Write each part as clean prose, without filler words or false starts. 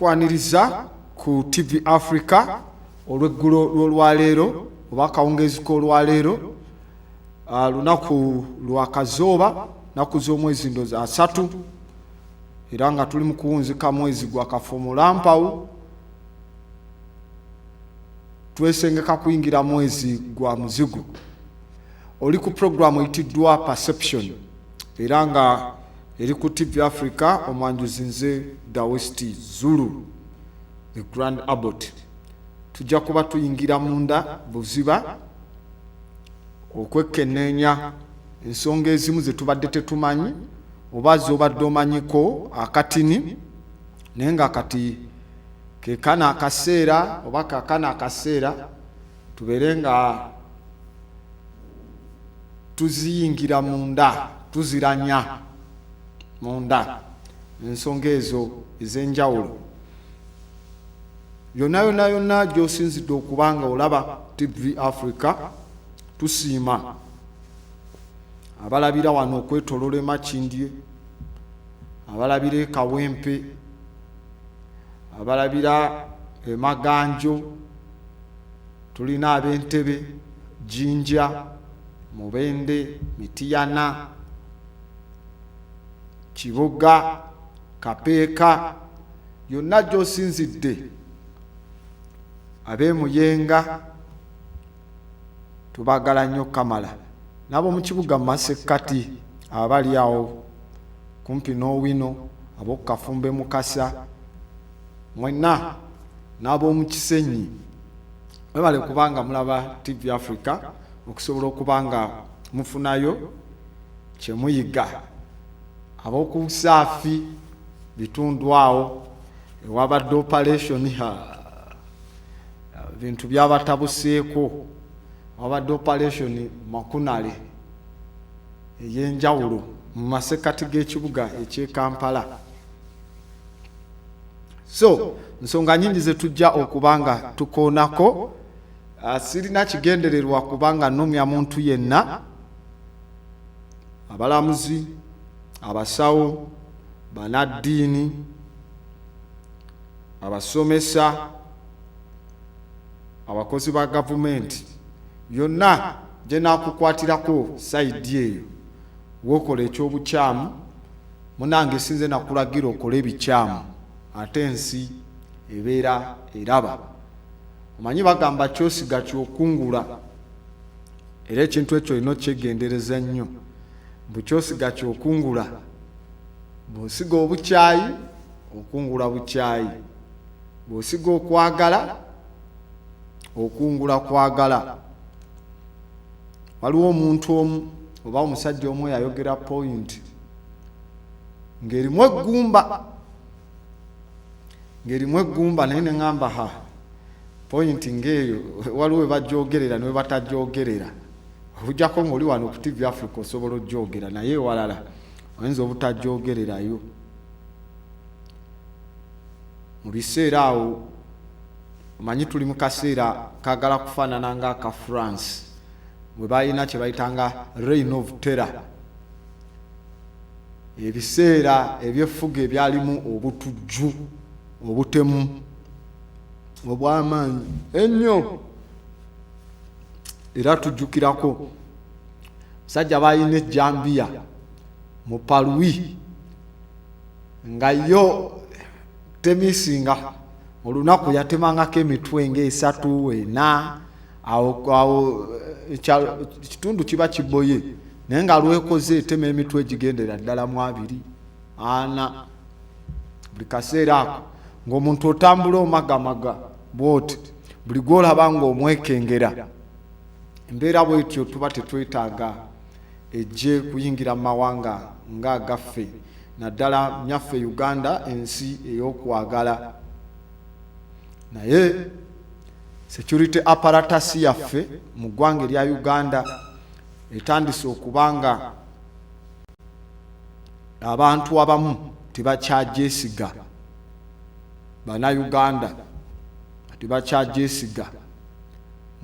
tukwaniriza ku TV Africa olweggulo lw'olwaleero oba akawungeezi k'olwaleero lunaku lwa kazooba naku z'omwezi ndoza 3 era nga tuli mu kuwunzika mwezi gwa Kafumulampawu twesengeka kuyingira mwezi gwa Muzigu. Oli ku programu eyitiddwa Perception era nga eri ku TV Africa omwanjuzi nze Dawesti Zulu the Grand Abbot. Tujja kuba tuyingira munda buziba okwekenneenya ensonga ezimu ze tubadde tetumanyi oba z'obadde omanyiko akatini naye nga kati kekana akaseera oba kakana akaseera tubeere nga tuziyingira munda tuziranya munda ensonga ezo ez'enjawulo yonna gy'osinzidde okubanga olaba TV Africa tusiima abalabira wano okwetoloola Makindye, abalabira e Kawempe, abalabira e Maganjo, tulina ab'Entebe, Jinja, Mubende, Mitiyana, Kiboga, Kapeeka, yonna gy'osinzidde, ab'Emuyenga tubagala nnyo kamala, n'abo mu kibuga Masekati abali awo kumpi n'Owino, ab'Okafumbe Mukasa, mwenna n'ab'omu Kisenyi mwebale kubanga mulaba TV Africa okusobola okubanga mufunayo kye muyiga. Ab'oku Busaafi bitundu awo ewabadde operation bintu byabatabuseeko, wabadde operation Makunale ey'enjawulo mu masekati g'ekibuga eky'e Kampala. So nsonga nyingi ze tujja okubanga tukoonako, sirina kigendererwa kubanga nnomya muntu yenna, abalamuzi, abasawo, banaddiini, abasomesa, abakozi ba gavumenti, yonna gye naakukwatirako sayidi eyo w'okola eky'obukyamu munange sinze nakulagira okola ebikyamu ate ensi ebeera eraba. Omanyi bagamba kyosiga kyokungula, era ekintu ekyo olina okyegendereza nnyo. Bwe kyosiga kyokungula, bw'osiga obukyayi okungula bukyayi, bw'osiga okwagala okungula kwagala. Waliwo omuntu omu oba omusajja omu yayogera point ng'erimu eggumba naye ne ŋŋamba point ng'eyo waliwo we bajoogerera ne we batajoogerera. Okuggyako ng'oli wano ku TV Africa osobola ogyogera naye ewalala oyinza obutajoogererayo. Mu biseera awo omanyi tuli mu kaseera kaagala kufaanana ng'aka France bwe balina kye bayitanga reign of terror, ebiseera eby'effuga ebyalimu obutujju obutemu obw'amaanyi ennyo. Era tujjukirako musajja balina ejjambiya mu Paluwi nga yo temisinga olunaku yatemangako emitwe ng'esatu 4 awo kitundu kiba kiboye naye nga lwekoze etema emitwe egigendera ddala mu 2 4 buli kaseera ako ng'omuntu otambula omagamaga bw'oti buli gw'olaba ng'omwekengera. Embeera bwetyo tuba tetwetaaga ejje kuyingira mu mawanga ng'agaffe naddala nyaffe Uganda, ensi ey'okwagala. Naye security apparatus yaffe mu ggwanga erya Uganda etandise okubanga abantu abamu tebakyagyesiga, Bannayuganda tebakyagyesiga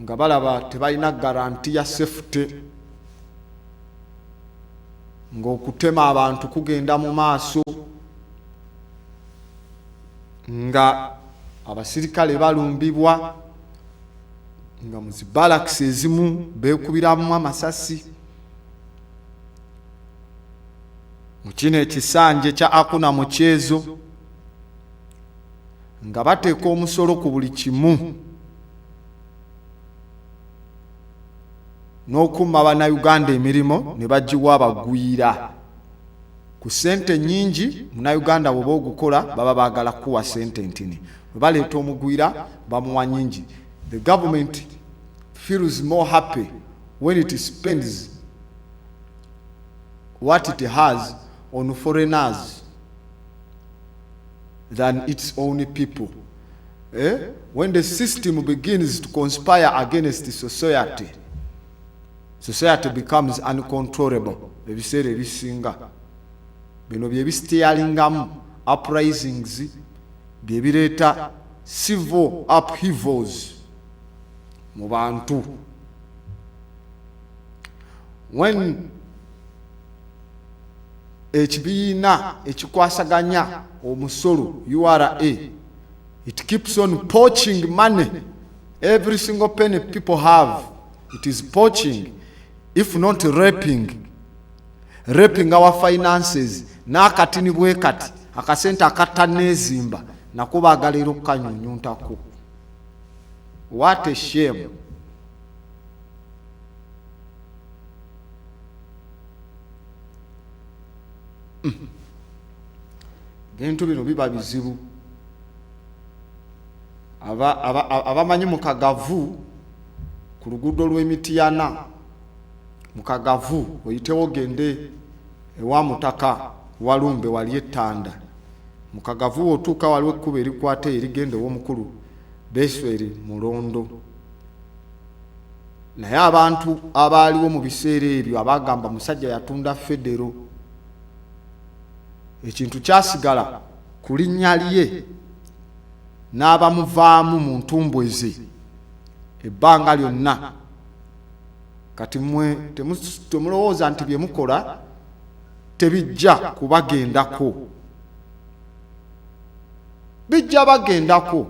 nga balaba tebalina garanti ya safety, ng'okutema abantu kugenda mu maaso nga abasirikale balumbibwa nga mu zibalakisi ezimu beekubiramu amasasi. Mu kino ekisanje kya Hakuna Mchezo nga bateeka omusolo ku buli kimu n'okumma bannayuganda emirimu ne bagiwa abagwira. Ku sente nyingi munnayuganda bw'oba ogukola baba baagala kuwa sente ntini. Bwe baleeta omugwira bamuwa nyingi. The government feels more happy when it spends what it has on foreigners than its own people. When the system begins to conspire against the society, society becomes uncontrollable. Ebiseera ebisinga bino bye bisteeringamu uprisings, bye bireeta civil upheavals mu bantu. When ekibiina ekikwasaganya omusolo URA, it keeps on poaching money. Every single penny people have, it is poaching, if not raping our finances. N'akatini bwe kati akasente akataneezimba nako baagala okukanyunyuntako. What a shame. Bintu bino biba bizibu. Abamanyi mu Kagavu ku luguudo lw'Emityana, mu Kagavu oyitewo gende ewa Mutaka Walumbe wali Ettanda. Mu Kagavu otuuka waliwo ekkubo erikwata erigenda ow'omukulu Besweri Mulondo. Naye abantu abaaliwo mu biseera ebyo abagamba musajja yatunda Federo, ekintu kyasigala ku linnya lye n'abamuvaamu mu ntumbwe ze ebbanga lyonna. Kati mmwe temulowooza nti bye mukola tebijja kubagendako. Bijja bagendako.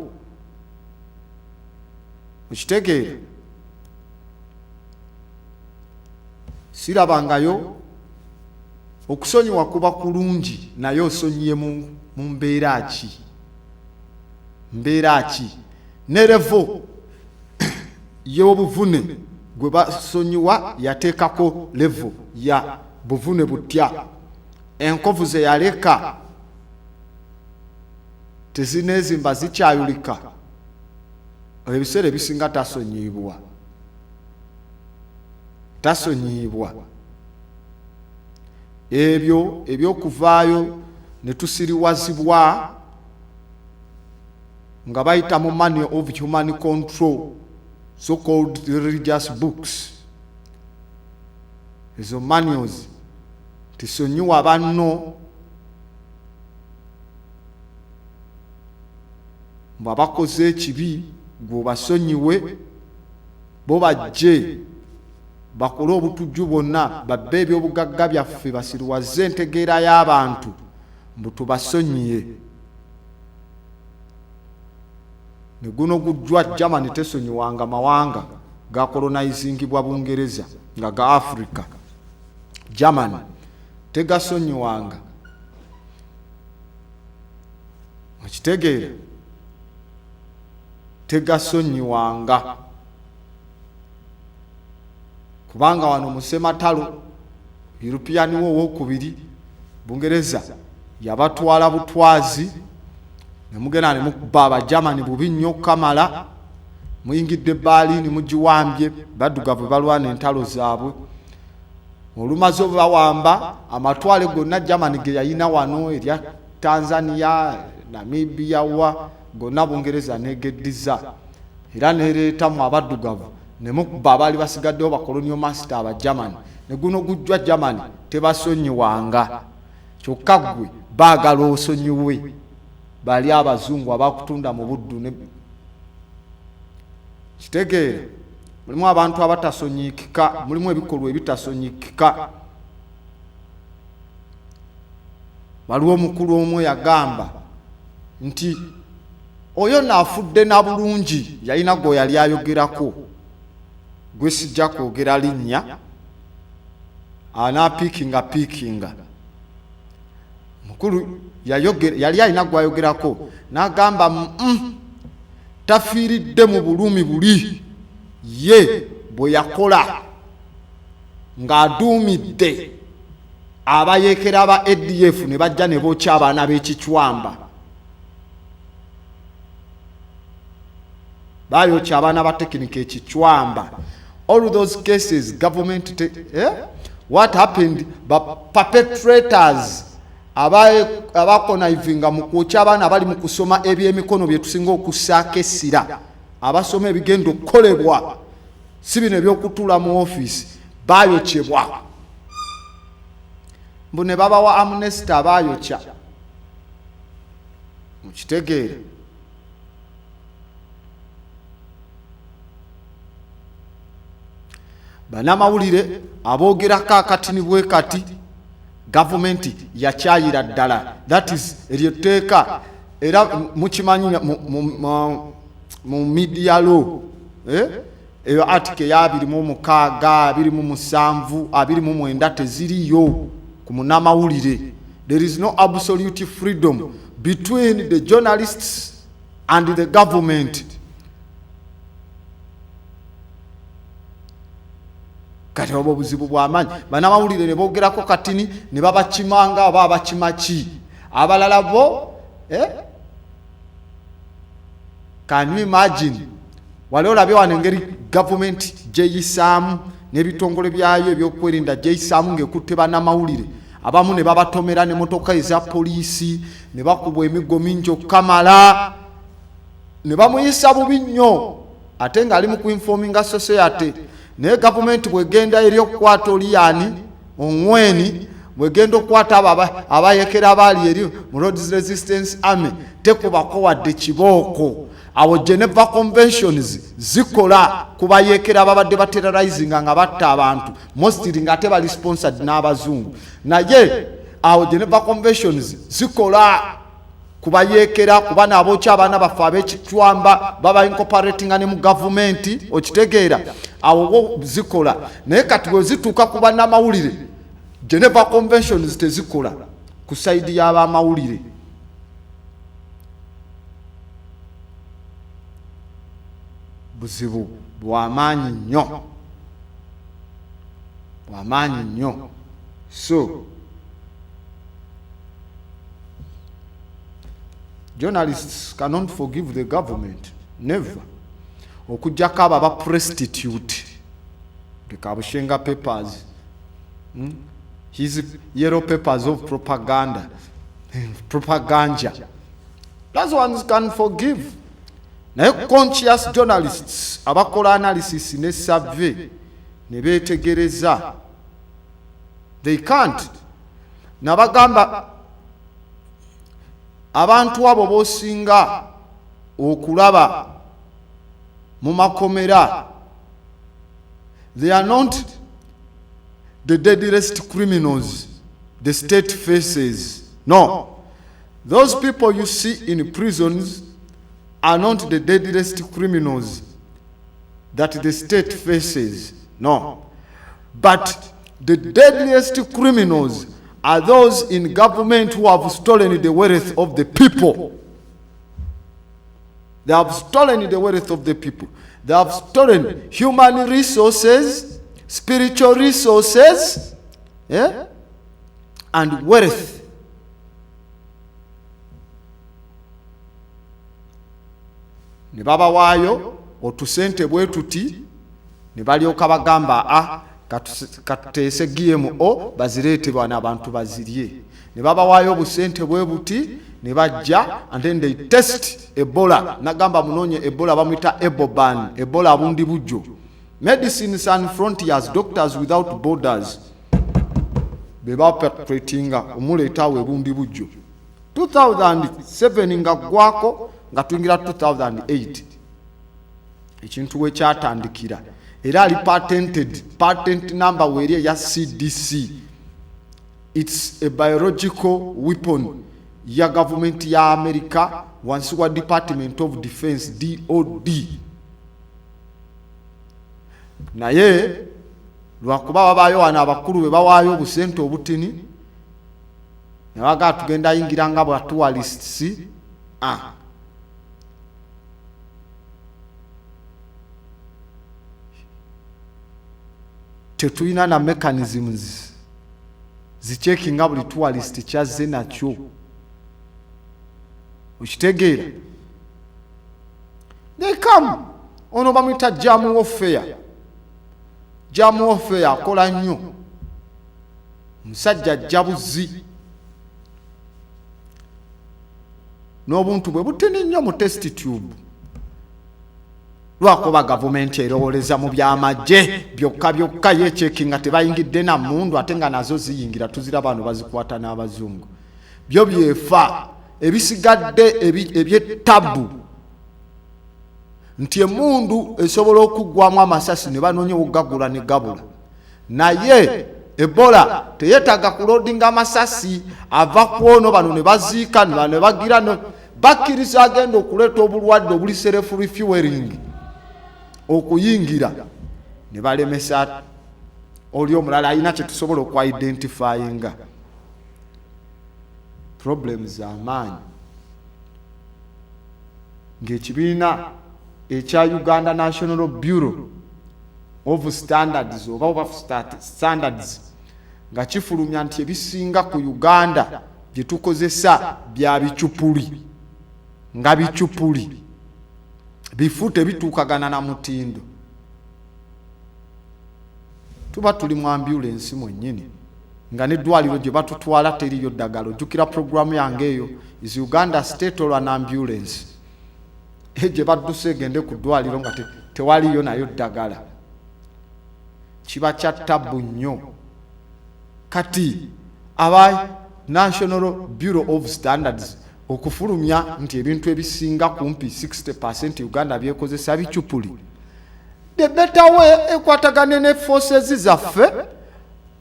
Okitegeera? Sirabangayo okusonyiwa kuba kulungi, naye osonyiye mu mbeera ki? Mbeera ki? Ne levo y'obuvune gwe basonyiwa yateekako levo ya buvune butya. Enkovu ze yaleka tezineezimba zikyayulika. Ebiseera ebisinga tasonyiibwa. Ebyo ebyokuvaayo ne tusiriwazibwa nga bayita mu manual of human control, so called religious books. Ezo manuals tisonyiwa banno mba bakoze ekibi gwe basonyiwe, bo bajje bakole obutujju bwonna, babbe ebyobugagga byaffe, basiriwaze entegeera y'abantu mbu tubasonyiye. Ne guno gujjwa Germany tesonyiwanga mawanga ga colonizingibwa Bungereza nga ga Africa. Germany tegasonyiwanga. Okitegeera? Tegasonyiwanga. Kubanga wano mu Sematalo European wo wokubiri Bungereza yabatwala butwazi ne mugenda ne mukuba Abajamani bubi nnyo kamala, muyingidde Berlin mugiwambye, baddugavu balwana entalo zaabwe. Olumaze bawamba amatwale gonna Germany ge yayina wano erya Tanzania, Namibia wa gonna Bungereza negeddiza era nereetamu abaddugavu ne mukuba abaali basigaddewo bakolonial master Abajamani. Ne guno gujjwa Germany tebasonyiwanga, kyokka ggwe baagala osonyiwe bali abazungu abakutunda mu buddu. Ne kitegeera mulimu abantu abatasonyikika, mulimu ebikolwa ebitasonyikika. Waliwo omukulu omu yagamba nti oyo naafudde na bulungi yalina gwe yali ayogerako gwe sijja kwogera linnya anaapiikinga mukulu yali alina gwayogerako n'agamba tafiiridde mu bulumi buli ye bwe yakola ng'aduumidde abayeekera ba ADF ne bajja ne bookya abaana b'ekicwamba baayokya abaana ba tekinika ekicwamba. All those cases government what happened, but perpetrators abakonaivinga mu kwokya abaana bali mu kusoma ebyemikono bye tusinga okussaako essira abasoma ebigenda okukolebwa si bino eby'okutuula mu ofiisi baayokyebwa mbu ne babawa amnesty abaayokya mukitegeere. Banamawulire aboogerako akatini bwe kati gavumenti yakyayira ddala, that is eryo tteeka era mukimanyi mu media law eyo article ya 26, 27, 29 teziriyo ku munnamawulire. There is no absolute freedom between the journalists and the government. Kati obo buzibu bw'amaanyi. Bannamawulire ne boogerako katini ne babakimanga oba abakimaki abalala bo can you imagine wali olabye wano engeri gavumenti gyeyisaamu n'ebitongole byayo ebyokwerinda gyeyisaamu ng'ekutte bannamawulire abamu ne babatomera n'emmotoka eza poliisi ne bakubwa emiggo mingi okukamala ne bamuyisa bubi nnyo ate ng'ali mu kuinforminga society. Naye gavumenti bwegenda eri okukwata oliyani ongweni bwegenda okukwata abayekera abaali eri mu Lord's Resistance Army tekubako wadde kibooko. Awo Geneva Conventions zikola kubayekera ababadde baterrorizing nga batta abantu mostly nga ate bali sponsored n'abazungu. Naye awo Geneva Conventions zikola kubayekera kuba n'abokya abaana baffe ab'ekicwamba baba incorporating ne mu gavumenti okitegeera awo zikola. Naye kati bwe zituuka ku bannamawulire Geneva Conventions tezikola ku sayidi y'abamawulire. Buzibu bw'amaanyi nnyo. So journalists cannot forgive the government, never. Okujjako abo aba prostitute the Kabushenga papers, his yellow papers of propaganda, those ones can forgive. Naye conscious journalists abakola analysis ne survey ne beetegereza, they can't. Nabagamba abantu abo bosinga okulaba mu makomera, they are not the deadliest criminals the state faces. No, those people you see in prisons are not the deadliest criminals that the state faces. No, but the deadliest criminals are those in government who have stolen the wealth of the people. They have stolen the wealth of the people. They have stolen human resources, spiritual resources, and wealth. Ne babawaayo otusente bwe tuti ne balyoka bagamba katuteese GMO bazireete bwana abantu bazirye. Ne babawaayo obusente bwe buti ne bajja and then they test Ebola. Nagamba munonye Ebola bamwita Eboban, Ebola abundi bujjo. Medicines and Frontiers, Doctors Without Borders beba perpetratinga omuleetaawo ebundi bujjo. 2007 nga gwako nga tuingira 2008 ekintu we kyatandikira era ali patent number weri ya CDC. It's a biological weapon ya gavumenti ya America wansi wa Department of Defense DOD. Naye lwakuba babayo wana abakulu be bawaayo obusente obutini ne baga tugenda yingira nga bwa tourists tetulina na mechanisms zicheckinga buli tourist kyazze nakyo. Okitegeera? They come ono bamuyita jamu warfare. Jamu warfare akola nnyo. Musajja jabuzi n'obuntu bwe butini nnyo mu test tube. Lwakuba gavumenti erowoleza mu byamagye byokka yechekinga tebayingidde na mundu ate nga nazo ziyingira tuzira bano bazikwata n'abazungu. Byo byefa ebisigadde ebyetabu nti emundu esobola okugwamu amasasi ne banoonya okugagula ne gabula. Naye Ebola teyetaaga kulodinga amasasi ava kwono bano ne baziika ne bagira bakkiriza agenda okuleeta obulwadde obuli self refueling okuyingira ne balemesa oli omulala alina kye tusobola okwa-identifyinga. Problems amaanyi ng'ekibiina ekya Uganda National Bureau of Standards oba standards nga kifulumya nti ebisinga ku Uganda bye tukozesa bya bicupuli nga bicupuli bifu tebituukagana na mutindo. Tuba tuli mu ambulance mwennyini nga n'eddwaliro gye batutwala teriyo ddagala. Ojjukira programu yange eyo is Uganda State or an Ambulance gye badduse egende ku ddwaliro nga tewaliyo nayo ddagala. Kiba kya tabu nnyo. Kati aba National Bureau of Standards okufulumya nti ebintu ebisinga kumpi 60% Uganda byekozesa bicupuli. The better way ekwatagane ne forces zaffe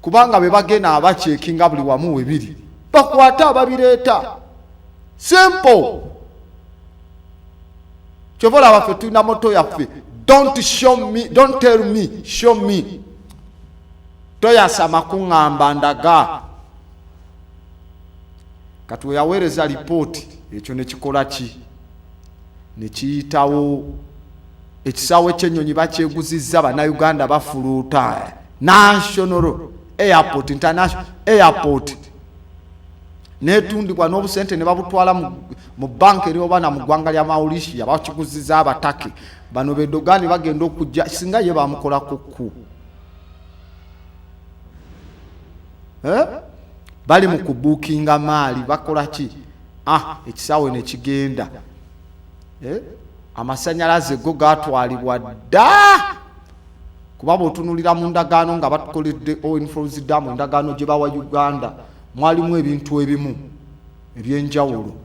kubanga be bagenda abachekinga buli wamu webiri bakwata ababireeta simple. Chovola baffe tulina moto yaffe don't show me, don't tell me, show me. Toyasama kuŋŋamba ndaga. Kati we yaweereza lipooti ekyo ne kikola ki? Ne kiyitawo ekisaawe ky'ennyonyi bakyeguzizza bannayuganda bafuluuta National Airport, International Airport. Netundibwa n'obusente ne babutwala mu banka eri oba na mu ggwanga lya Mauritius bakiguzizza abatake. Bano beddogani bagenda okujja singa ye bamukolako ku. Bali mu kubuukinga maali bakola ki? Ekisaawe ne kigenda. Amasanyalaze go gatwalibwa dda. Kuba bw'otunulira mu ndagaano nga batukoledde Owen Falls Dam endagaano gye bawa Uganda mwalimu ebintu ebimu ebyenjawulo.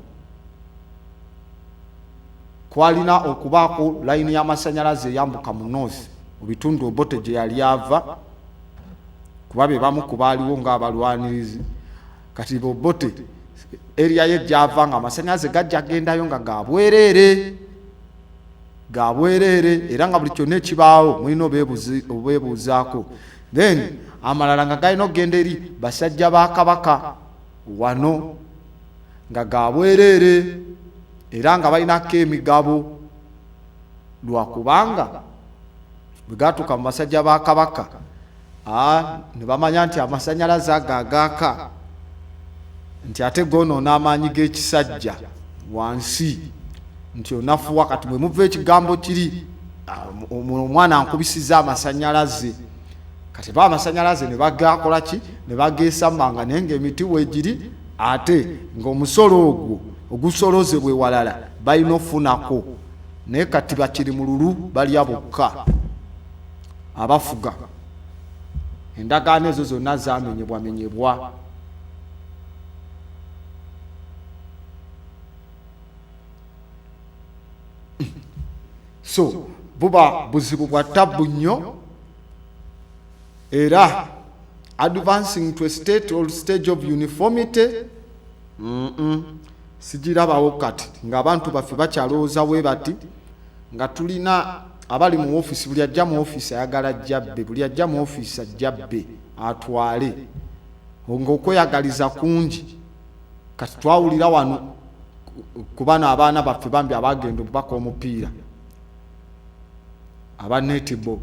Kwalina okubaako layini y'amasanyalaze eyambuka mu north mu bitundu Obote gye yali ava kuba be bamu ku baaliwo ng'abalwanirizi. Kati Obote area ye gy'ava nga amasanyalaze gajja gendayo nga gabwereere era nga buli kyonna ekibaawo mulina obeebuuzaako. Then amalala nga galina okgenda eri basajja ba Kabaka wano nga gabwereere era nga balinako emigabo lwakubanga bwe gatuuka mu basajja ba Kabaka ne bamanya nti amasanyalaze agagaaka nti ate goonoona amaanyi g'ekisajja wansi nti onafuwa. Kati bwe muva ekigambo kiri omwana ankubisiza amasanyalaze. Kati ba amasanyalaze ne bagakola ki? Ne bageesambanga naye ng'emiti weegiri ate ng'omusolo ogwo ogusolozebwe walala balina ofunako. Naye kati bakiri mu lulu balya bokka abafuga. Endagaano ezo zonna zamenyebwamenyebwa. So buba buzibu bwa tabu nnyo era advancing to a state or stage of uniformity sigirabawo kati ng'abantu baffe bakyalowooza bwe bati nga tulina abali mu ofiisi, buli ajja mu ofiisi ayagala jjabbe, buli ajja mu ofiisi ajjabbe atwale, ng'okweyagaliza kungi. Kati twawulira wano ku bano abaana baffe bambi abagenda obubaka omupiira aba netball,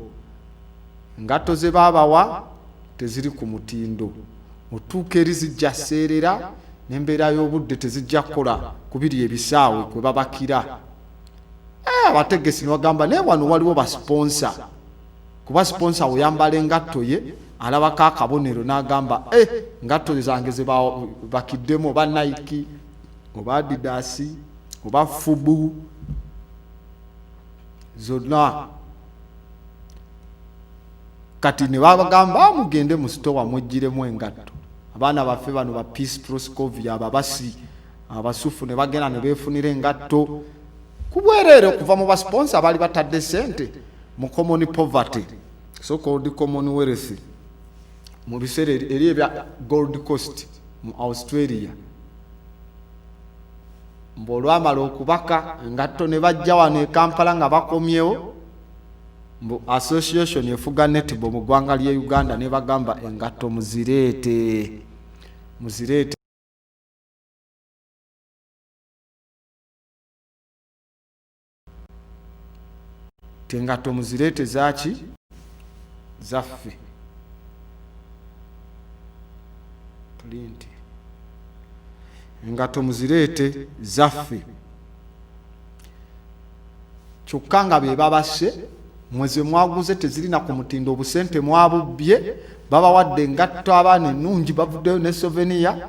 engatto ze baabawa teziri ku mutindo, otuuka eri zijja seerera n'embeera y'obudde tezijja kukola ku biri ebisaawe kwe babakira. Abategesi ne bagamba naye wano waliwo basponsa, kuba sponsa oyambala engatto ye alabako akabonero n'agamba engatto zange ze bakiddemu, oba Nike oba Adidas oba Fubu zonna. Kati ne babagamba mugende mu sitowa mwejjiremu engatto. Abaana baffe bano ba Peace Proscovia ababasi abasufu ne bagenda ne beefunira engatto kubwerere okuva mu basponsa abali batadde sente mu common poverty, so called common wealth, mu biseera eri ebya Gold Coast mu Australia. Olwamala okubaka engatto ne bajja wano e Kampala nga bakomyewo, mbu association efuga netball mu ggwanga lye Uganda ne bagamba engatto muzireete. Engatto muzireete zaki zaffe. Print engatto muzireete zaffe, kyokka nga be babase mweze mwaguze tezirina ku mutindo, obusente mwabubbye, babawadde engatto abaana ennungi bavuddeyo ne souvenir.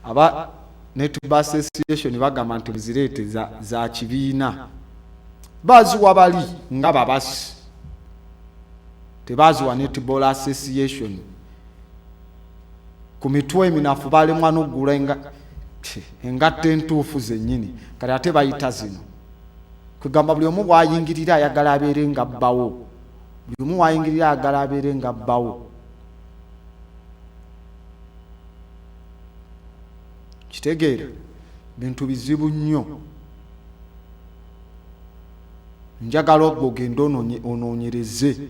Aba Netball Association bagamba nti muzireete za kibiina, baziwa bali nga babasi, tebaziwa Netball Association. Ku mitwe eminafu balemwa n'oggula engatto entuufu zennyini, kati ate bayita zino. Kugamba buli omu bw'ayingirira ayagala abeere nga bbawo, buli omu wayingirira ayagala abeere nga bbawo. Kitegeera bintu bizibu nnyo. Njagala ogenda onoonyereze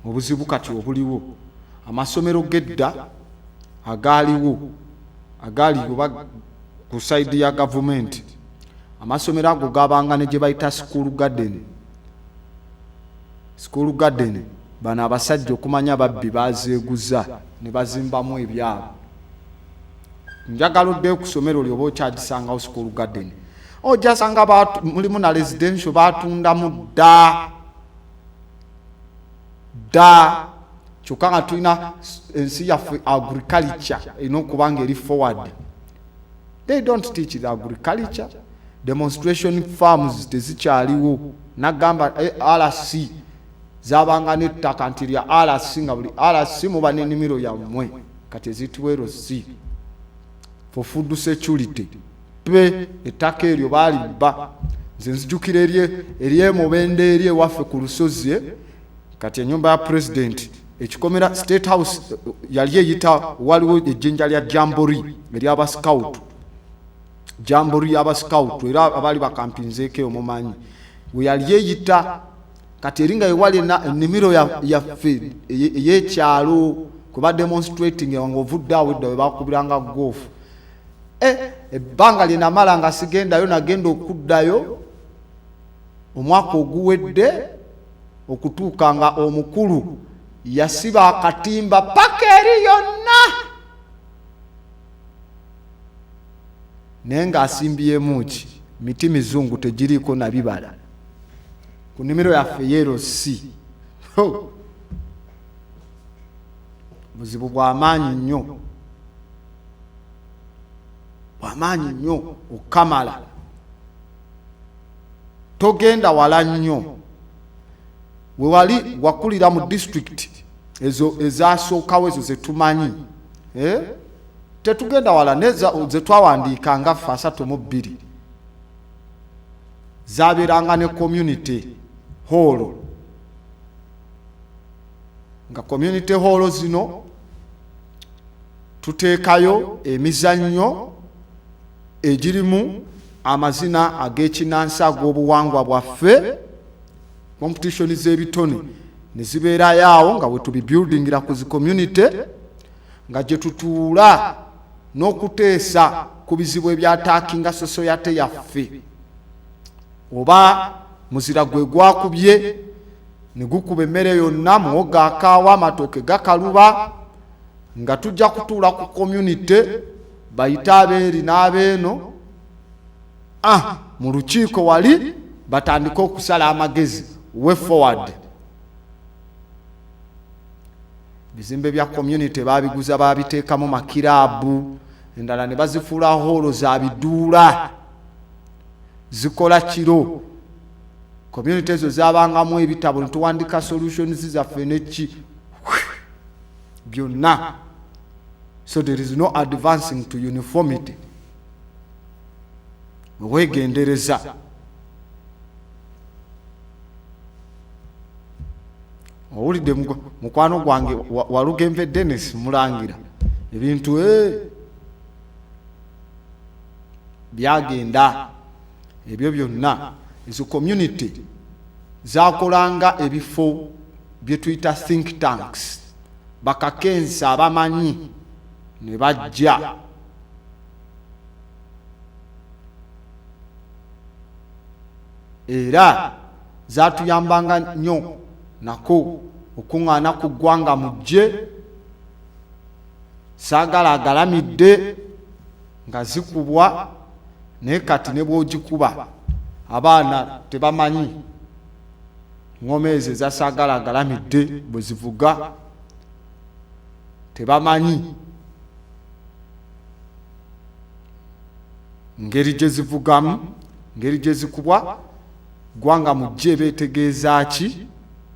obuzibu kati obuliwo. Amasomero g'edda agaaliwo oba ku sayidi ya gavumenti, amasomero ago gabanga ne gye bayita school garden. Bano abasajja okumanya babbi bazeeguza ne bazimbamu ebyabo. Njagala oddeyo ku ssomero lyo oba okyagisangawo school garden, ojasanga mulimu na residential batundamu dda. Kyokka nga tulina ensi yaffe agriculture erina okuba nga eri forward. They don't teach the agriculture. Demonstration farms tezikyaliwo. Nagamba RC zabanga n'ettaka nti lya RC, nga buli RC muba n'ennimiro yammwe kati eziyitibwa LC for food security. Ettaka eryo baalibba. Nze nzijukira ery'emubende eri ewaffe ku lusozi, kati ennyumba ya president ekikomera State House yali eyita, waliwo ejjinja lya Jamboree ery'abascout, Jamboree y'abascout era abaali bakampinzeeko omumanyi we yali eyita. Kati eringa ewali ennimiro yaffe ey'ekyalo kwe ba demonstrating nga ovudde awo edda we bakubiranga goofu. Ebbanga lye namala nga sigendayo, nagenda okuddayo omwaka oguwedde okutuuka nga omukulu yasiba akatimba paka eri yonna, naye ng'asimbyemu ki miti mizungu tegiriiko na bibala ku nnimiro yaffe yerosi. Buzibu bw'amaanyi nnyo, okamala togenda wala nnyo. We wali wakulira mu district ezo ezasookawo ezo zetumanyi, tetugenda wala ze twawandiika nga ffe 32 zabeeranga ne community hall, nga community hall zino tuteekayo emizannyo egirimu amazina ag'ekinansi ag'obuwangwa bwaffe, competition z'ebitone ne zibeerayo awo nga bwe tubibuildingira ku zi community, nga gye tutuula n'okuteesa ku bizibu ebyataakinga society yaffe. Oba muzira gwe gwakubye ne gukuba emmere yonna, muwogo akaawa, amatooke gakaluba, nga tujja kutuula ku community bayite abeeri n'abeeno mu lukiiko wali batandike okusala amagezi way forward. Bizimbe bya community babiguza babiteekamu makiraabu, endala ne bazifuula holo za biduula zikola kiro. Community ezo zabangamu ebitabo ne tuwandika solutions zaffe neki byonna. So there is no advancing to uniformity. Wegendereza owulidde mukwano gwange Walugembe Dennis Mulangira, ebintu byagenda ebyo byonna. Ezo community zakolanga ebifo bye tuyita think tanks, bakakensa abamanyi ne bajja era zatuyambanga nnyo nako okuŋŋaana ku ggwanga mujje, saagala agalamidde nga zikubwa, naye kati ne bw'ogikuba abaana tebamanyi ŋŋoma ezo eza saagala agalamidde bwe zivuga, tebamanyi ngeri gye zivugamu, ngeri gye zikubwa. Gwanga mujje beetegeeza ki?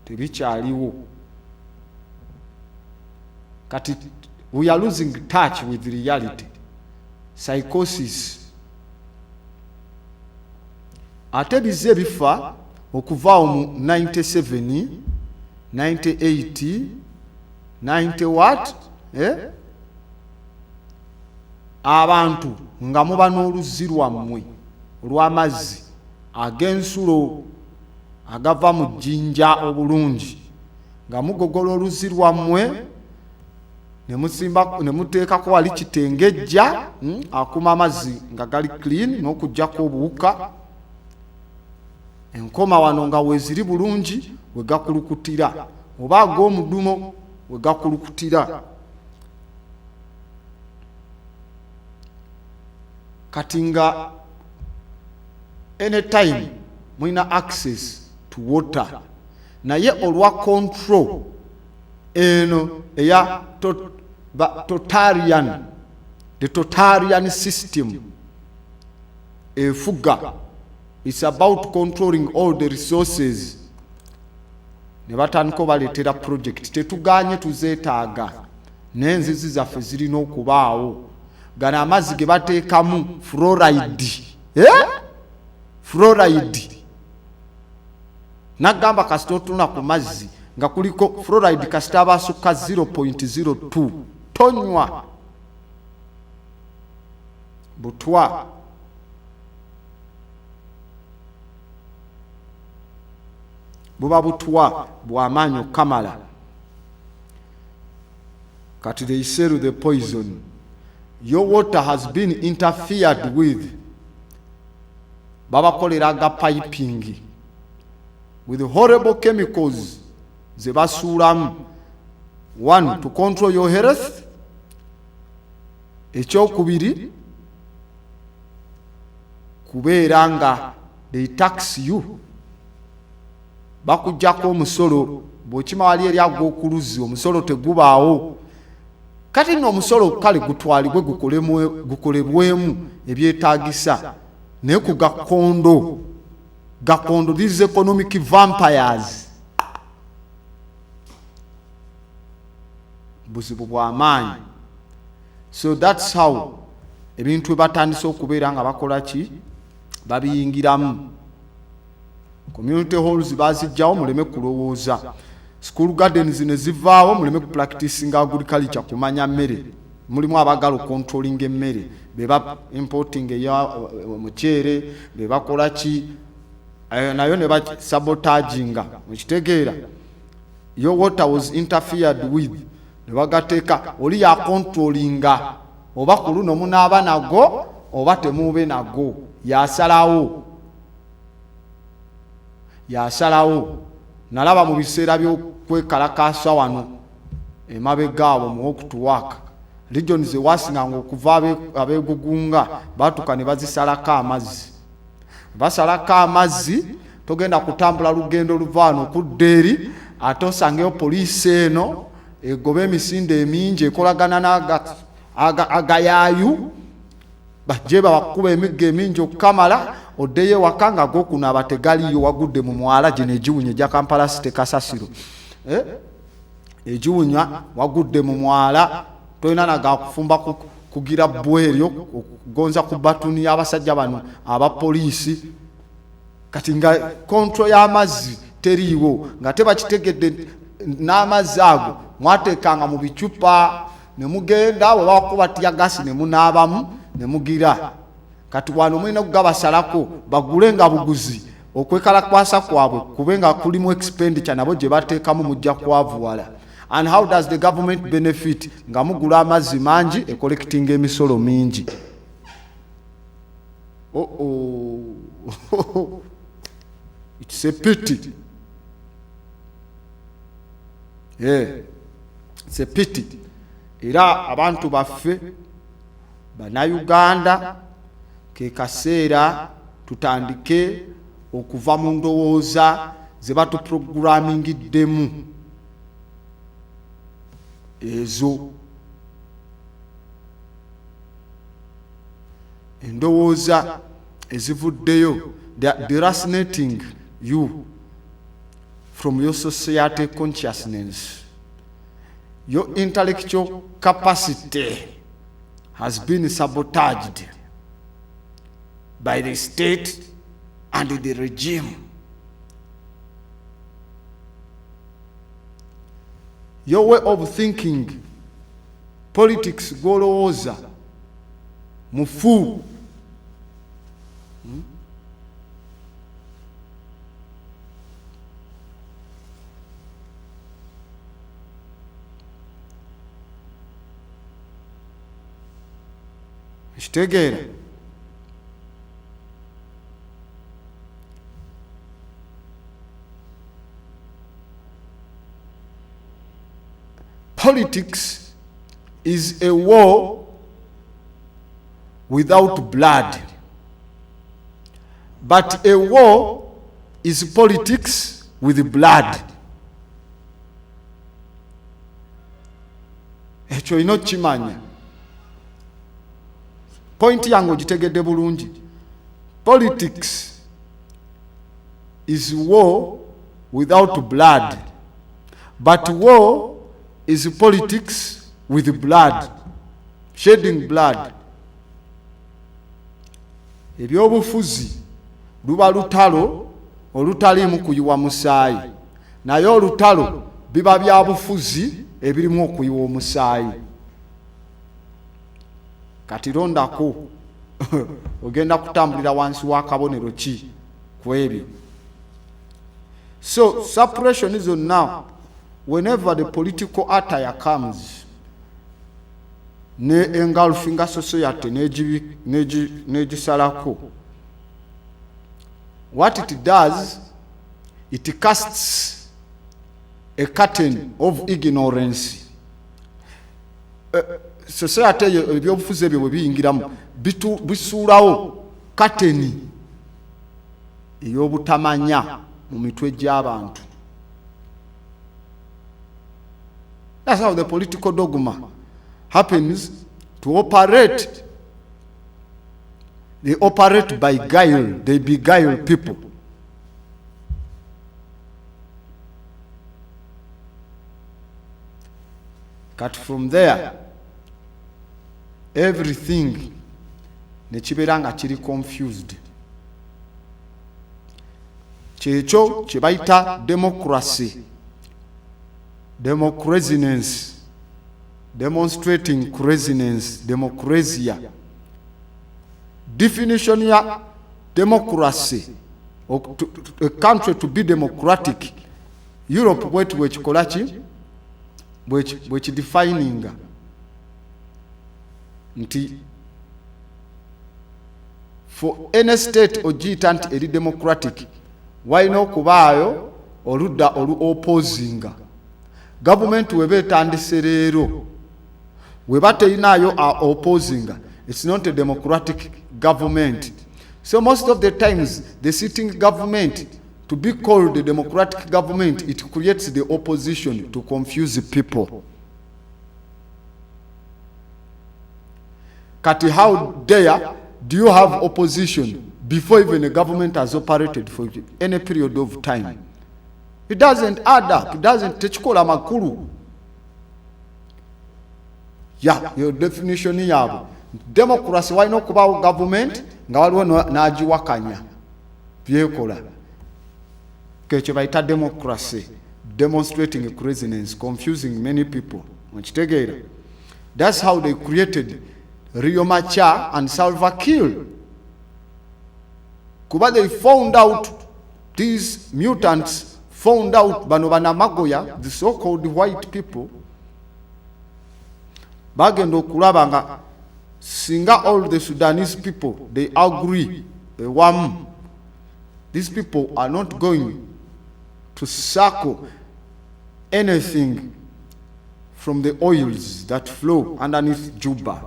Tebikyaliwo. Kati we are losing touch with reality. Psychosis. Ate bizze bifa okuvaawo mu 97, 98, 90 what? Abantu nga muba n'oluzzi lwammwe olw'amazzi ag'ensulo agava mu jjinja obulungi, nga mugogola oluzzi lwammwe ne muteekako wali kitengejja akuma amazzi nga gali clean n'okuggyako obuwuka, enkoma wano nga weeziri bulungi we gakulukutira, oba ag'omudumo we gakulukutira. Kati nga anytime mwina access to water, naye olwa control eno eya totalitarian, the totalitarian system efuga, it's about controlling all the resources. Ne batandika baleetera project, tetuganye tuzeetaaga, n'enzizi zaffe zirina okubaawo. Gano amazzi ge bateekamu fluoride, fluoride. Nagamba kasita otuna ku mazzi nga kuliko fluoride kasita abasukka 0.02 tonywa butwa. Buba butwa bw'amaanyi okukamala. Kati they sell the poison. Your water has been interfered with. Babakoleraga piping with horrible chemicals ze basuulamu. One, to control your health. Ekyokubiri, kubeera nga they tax you. Bakujjako omusolo, bw'okima wali eri ag'okuluzi omusolo tegubaawo. Kati nno omusolo kale gutwalibwe gukolebwemu ebyetaagisa, naye ku gakondo, these economic vampires, buzibu bw'amaanyi. So that's how ebintu batandise okubeera nga bakola ki, babiyingiramu. Community halls bazijjawo muleme kulowooza, school gardens ne zivaawo muleme ku practicing agriculture, kumanya mmere mulimu abagala controlling emmere beba importing ya muchere beba kola ki nayo ne ba sabotaginga mukitegeera your water was interfered with ne bagateka oli ya controllinga oba kuluno munaaba nago oba temube nago yasalawo nalaba mu biseera by'okwekalakasa wano emabegaabo mu okutuwaka region ze wasinganga okuva abegugunga batuka ne bazisalako amazzi basalako amazzi togenda kutambula lugendo luvaano okudda eri ate osangeyo poliisi eno egoba emisinde emingi ekolagana n'agayayu bajje bakuba emigga emingi okukamala oddeyo ewaka nga gokunaaba tegaliyo wagudde mu mwala gino egiwunya egya Kampala City Kasasiro egiwunya wagudde mu mwala tolina nagakufumba kugira bweryo okugonza ku batuni y'abasajja bano abapoliisi kati nga kontro y'amazzi teriiwo nga tebakitegedde n'amazzi ago mwateekanga mu bicupa ne mugenda bwe bakuba tiyagasi ne munaabamu ne mugira kati wano mulina okugabasalako bagule nga buguzi okwekalakwasa kwabwe kube nga kulimu expenditure nabo gye bateekamu mujja kwavuwala. And how does the government benefit nga mugula amazzi mangi collecting emisolo mingi? It's a pity. It's a pity. Era abantu baffe Bannayuganda ke kaseera tutandike okuva mu ndowooza ze batuprogrammingiddemu ezo endowooza ezivuddeyo deracinating you from your society consciousness. Your intellectual capacity has been sabotaged by the state and the regime. Your way of thinking, politics, golowooza, mufu. Kitegeera politics is a war without blood, but a war is politics with blood. Ekyo ino kimanya. Point yango gitegedde bulungi. Politics is war without blood, but war is politics with blood, shedding blood. Ebyobufuzi luba lutalo olutalimu kuyiwa musaayi, naye olutalo biba bya bufuzi ebirimu okuyiwa omusaayi. Kati londako ogenda kutambulira wansi wa kabonero ki kwebyo. So separation is on now. Whenever the political attire comes, ne engulfinga society negisalako, what it does, it casts a curtain of ignorance. Society ebyobufuzi ebyo bwe biyingiramu bisuulawo kateni ey'obutamanya mu mitwe gy'abantu. That's how the political dogma happens to operate. They operate by guile. They beguile people. Cut from there, everything nekibeera nga kiri confused. Kyekyo kye bayita democracy, democraziness. demonstrating craziness, democracy. Definition ya democracy, a country to be democratic. Europe bwetu bwekikola ki bwekidefininga nti for any state ogiyita nti eri democratic walina okubaayo oludda opposinga government weba etandise leero weba teyinaayo opposinga, it's not a democratic government. So most of the times the sitting government, to be called a democratic government, it creates the opposition to confuse people. Kati, how dare do you have opposition before even a government has operated for any period of time? It doesn't add up. It doesn't techikola makulu. Yeah, your definition yabo. Democracy why not kubawo government nga waliwo n'agiwakanya byekola kekyo bayita democracy, demonstrating craziness, confusing many people. Mukitegeera? That's how they created Rio Machar and Salva Kiir. Kuba they found out, these mutants found out bano banamagoya, the so-called white people, bagenda okulaba nga singa all the Sudanese people, they agree, these people are not going to suckle anything from the oils that flow underneath Juba.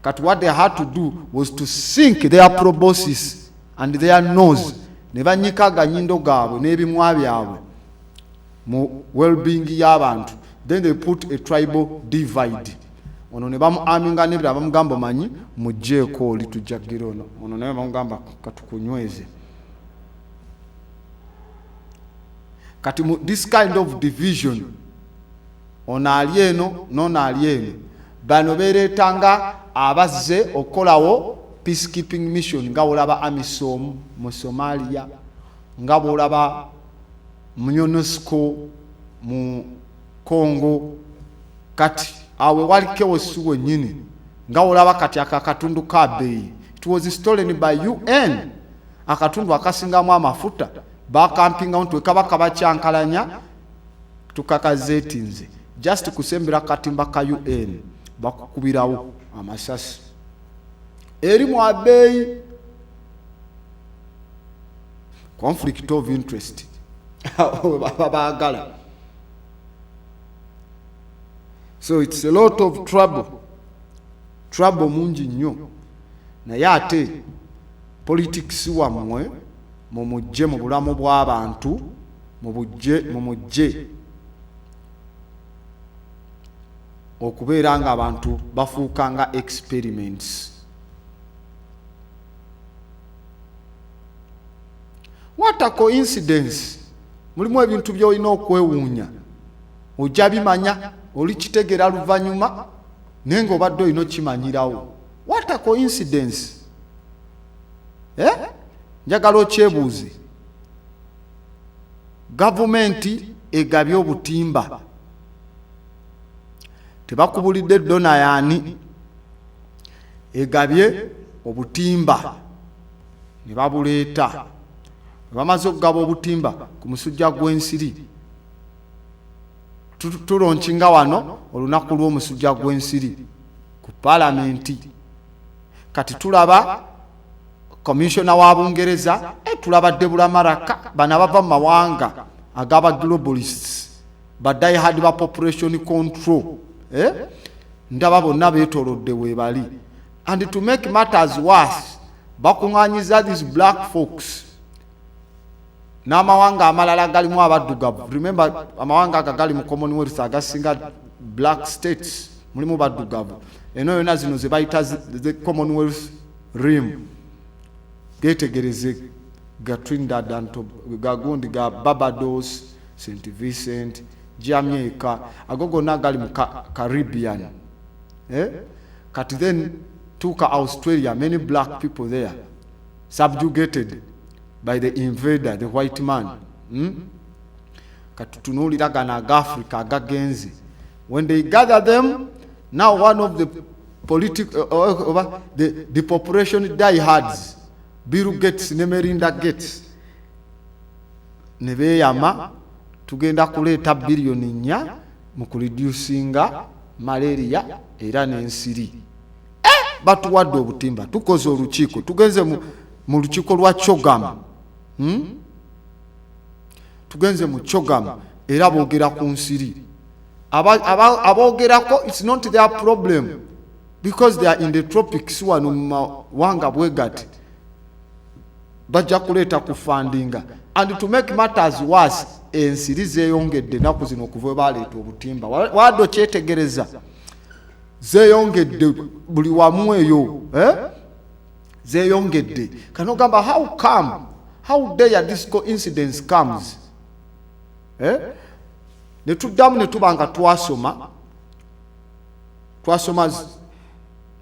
But what they had to do was to sink their proboscis and their nose, ne banyikaga nyindo gaabwe n'ebimwa byabwe mu well-being y'abantu. Then they put a tribal divide. Ono ne bamuaminga nebira bamugamba manyi mujjeeko oli tujjagira ono ne bamugamba katukunyweze. Kati this kind of division, ono ali eno n'ono ali eno, bano beereetanga abazze okolawo peacekeeping mission nga olaba AMISOM mu Somalia, nga olaba MONUSCO mu Congo. Kati awe walikewo suwe nyini nga olaba kati akatundu ka beyi. It was stolen by UN. Akatundu akasingamu amafuta bakampinga ntwe kabaka bakyankalanya tukakazetinze just kusembera katimba ka UN bakukubirawo amasasi eri mu abeyi. Conflict of interest babagala. So it's a lot of trouble mungi nnyo. Naye ate politics wamwe mumujje mu bulamu bw'abantu mumujje okubeera nga abantu bafuukanga experiments. What a coincidence. Mulimu ebintu by'olina okwewuunya ojja bimanya olikitegera luvannyuma naye ng'obadde olina okimanyirawo. What a coincidence. Njagala okyebuuze. Gavumenti egabye obutimba. Tebakubulidde dona yaani. Egabye obutimba ne babuleeta. Bamaze okugaba obutimba ku musujja gw'ensiri. Tulonkinga wano olunaku lw'omusujja gw'ensiri ku palamenti. Kati tulaba Commissioner wa Bungereza, tulaba Deborah Maraka, bana bava mu mawanga agaba globalists, baddayi hadi ba population control. Ndaba bonna beetolodde weebali. And to make matters worse, bakunganyiza these black folks n'amawanga amalala galimu abaddugavu. Remember, amawanga agali mu Commonwealth agasinga black states mulimu baddugavu. Eno yonna zino ze bayita the Commonwealth Rim. Getegereze ga Trinidad and ga gundi ga Barbados, St. Vincent, Jamaica, agogo nagali mu Caribbean. Kati then tuka Australia, many black people there subjugated by the invader, the white man. Kati tunuulira gana aga Africa agagenze When they gather them, now one of the the population diehards, Bill Gates ne Melinda Gates, ne beeyama tugenda kuleeta billion 4 mu kureducinga malaria era n'ensiri. Batuwadde obutimba, tukoze olukiiko, tugenze mu lukiiko lwa Chogam. Tugenze mu Chogam era boogera ku nsiri. Aboogerako, it's not their problem because they are in the tropics wano mu mawanga bwegati. Bajja kuleeta ku fundinga. And to make matters worse, ensiri zeeyongedde ennaku zino okuva baleeta obutimba. Wadde okyetegereza zeeyongedde buli wamu eyo, zeeyongedde. Kanogamba how dare this coincidence comes? Ne tuddamu ne tubanga twasoma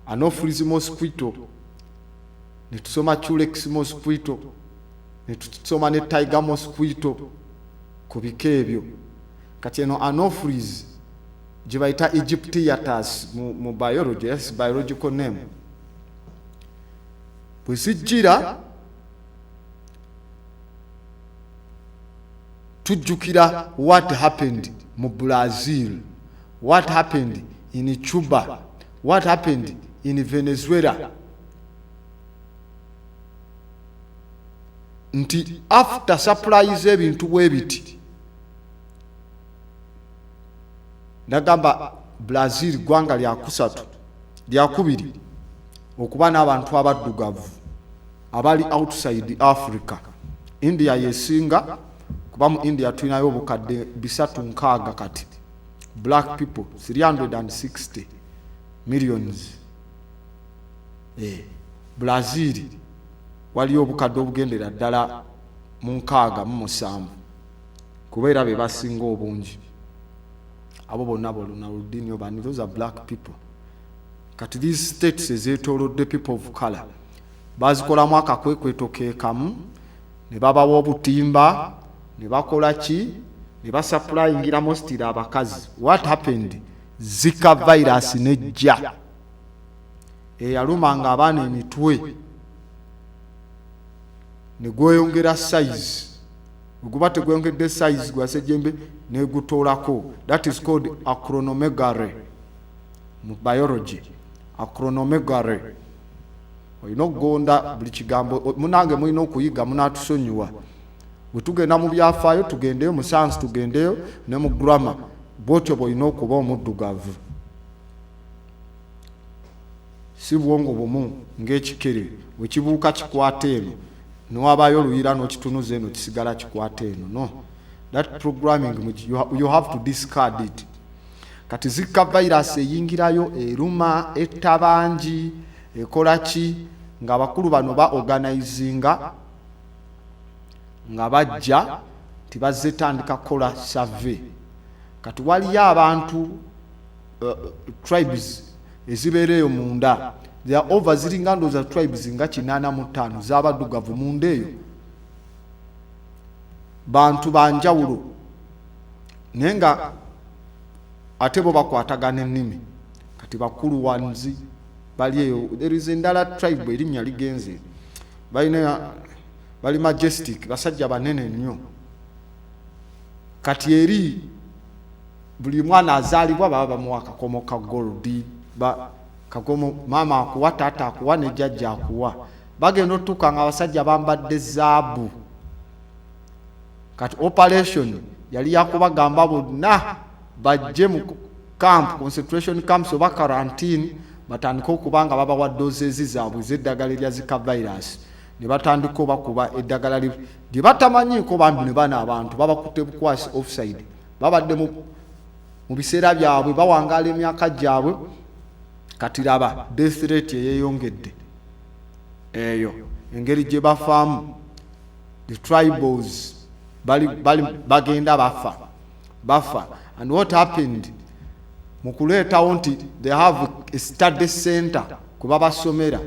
Anopheles mosquito, ne tusoma Culex mosquito, ne tusoma ne Tiger mosquito ku bika ebyo. Kati eno Anopheles gye bayita Egyptiatus mu biology, yes, biological name. Bwe zijjira tujjukira what happened mu Brazil, what happened in Cuba, what happened in Venezuela. Nti after surprise ebintu bwebiti, nagamba Brazil gwanga lyakusatu lyakubiri okuba n'abantu abaddugavu abali outside Africa. India yesinga kuba mu India tulinayo obukadde 360 kati black people 360 millions. Brazil waliyo obukadde obugendera ddala mu 67 kubeera be basinga obungi. Abo bonna boluna oludini obani, those are black people. Kati these states ezeetoolodde people of color bazikolamu akakwekweto keekamu ne babawa obutimba ne bakola ki ne basupplyingira mostly abakazi. What happened? Zika virus nejja eyalumanga abaana emitwe ne gweyongera size. Guba tegweyongedde size gwasejjembe ne gutoolako. That is called acromegaly mu biology. Acromegaly. Olina okugonda buli kigambo munange mulina okuyiga munaatusonyiwa. Bwe tugenda mu byafaayo tugendeyo, mu science tugendeyo, ne mu grammar bwotyo bwolina okuba omuddugavu. Si bwongo bumu ng'ekikere bwe kibuuka kikwata eno newabaayo oluyira n'okitunuza eno kisigala kikwata eno. No, that programming you have to discard it. Kati Zika virus eyingirayo eruma ettabangi ekola ki nga abakulu bano ba organizinga nga bajja tibazze tandika kola survey. Kati waliyo abantu tribes ezibeereyo munda, there are over ziringa ndooza tribes nga 85 z'abaddugavu munda eyo, bantu banjawulo naye nga ate bo bakwatagana ennimi. Kati bakulu wanzi bali eyo. There is endala tribe erinnya ligenze bali majestic, basajja banene nnyo. Kati eri buli mwana azaalibwa baba bamuwa akakomo ka gold, kakomo mama akuwa, taata akuwa, ne jjajja akuwa. Bagenda otuuka nga abasajja bambadde zaabu. Kati operation yali yakubagamba bonna bajje mu camp, concentration camps oba quarantine, batandika okuba nga babawa doses zaabwe z'eddagala erya Zika virus. Ne batandika obakuba eddagala lye batamanyiiko bambi ne bana abantu babakutte bukwasi offside. Babadde mu biseera byabwe bawangaala emyaka gyabwe. Kati laba death rate eyeyongedde eyo engeri gye bafaamu. The tribals bagenda bafa. And what happened? Mukuleetawo nti they have a study center kuba basomera,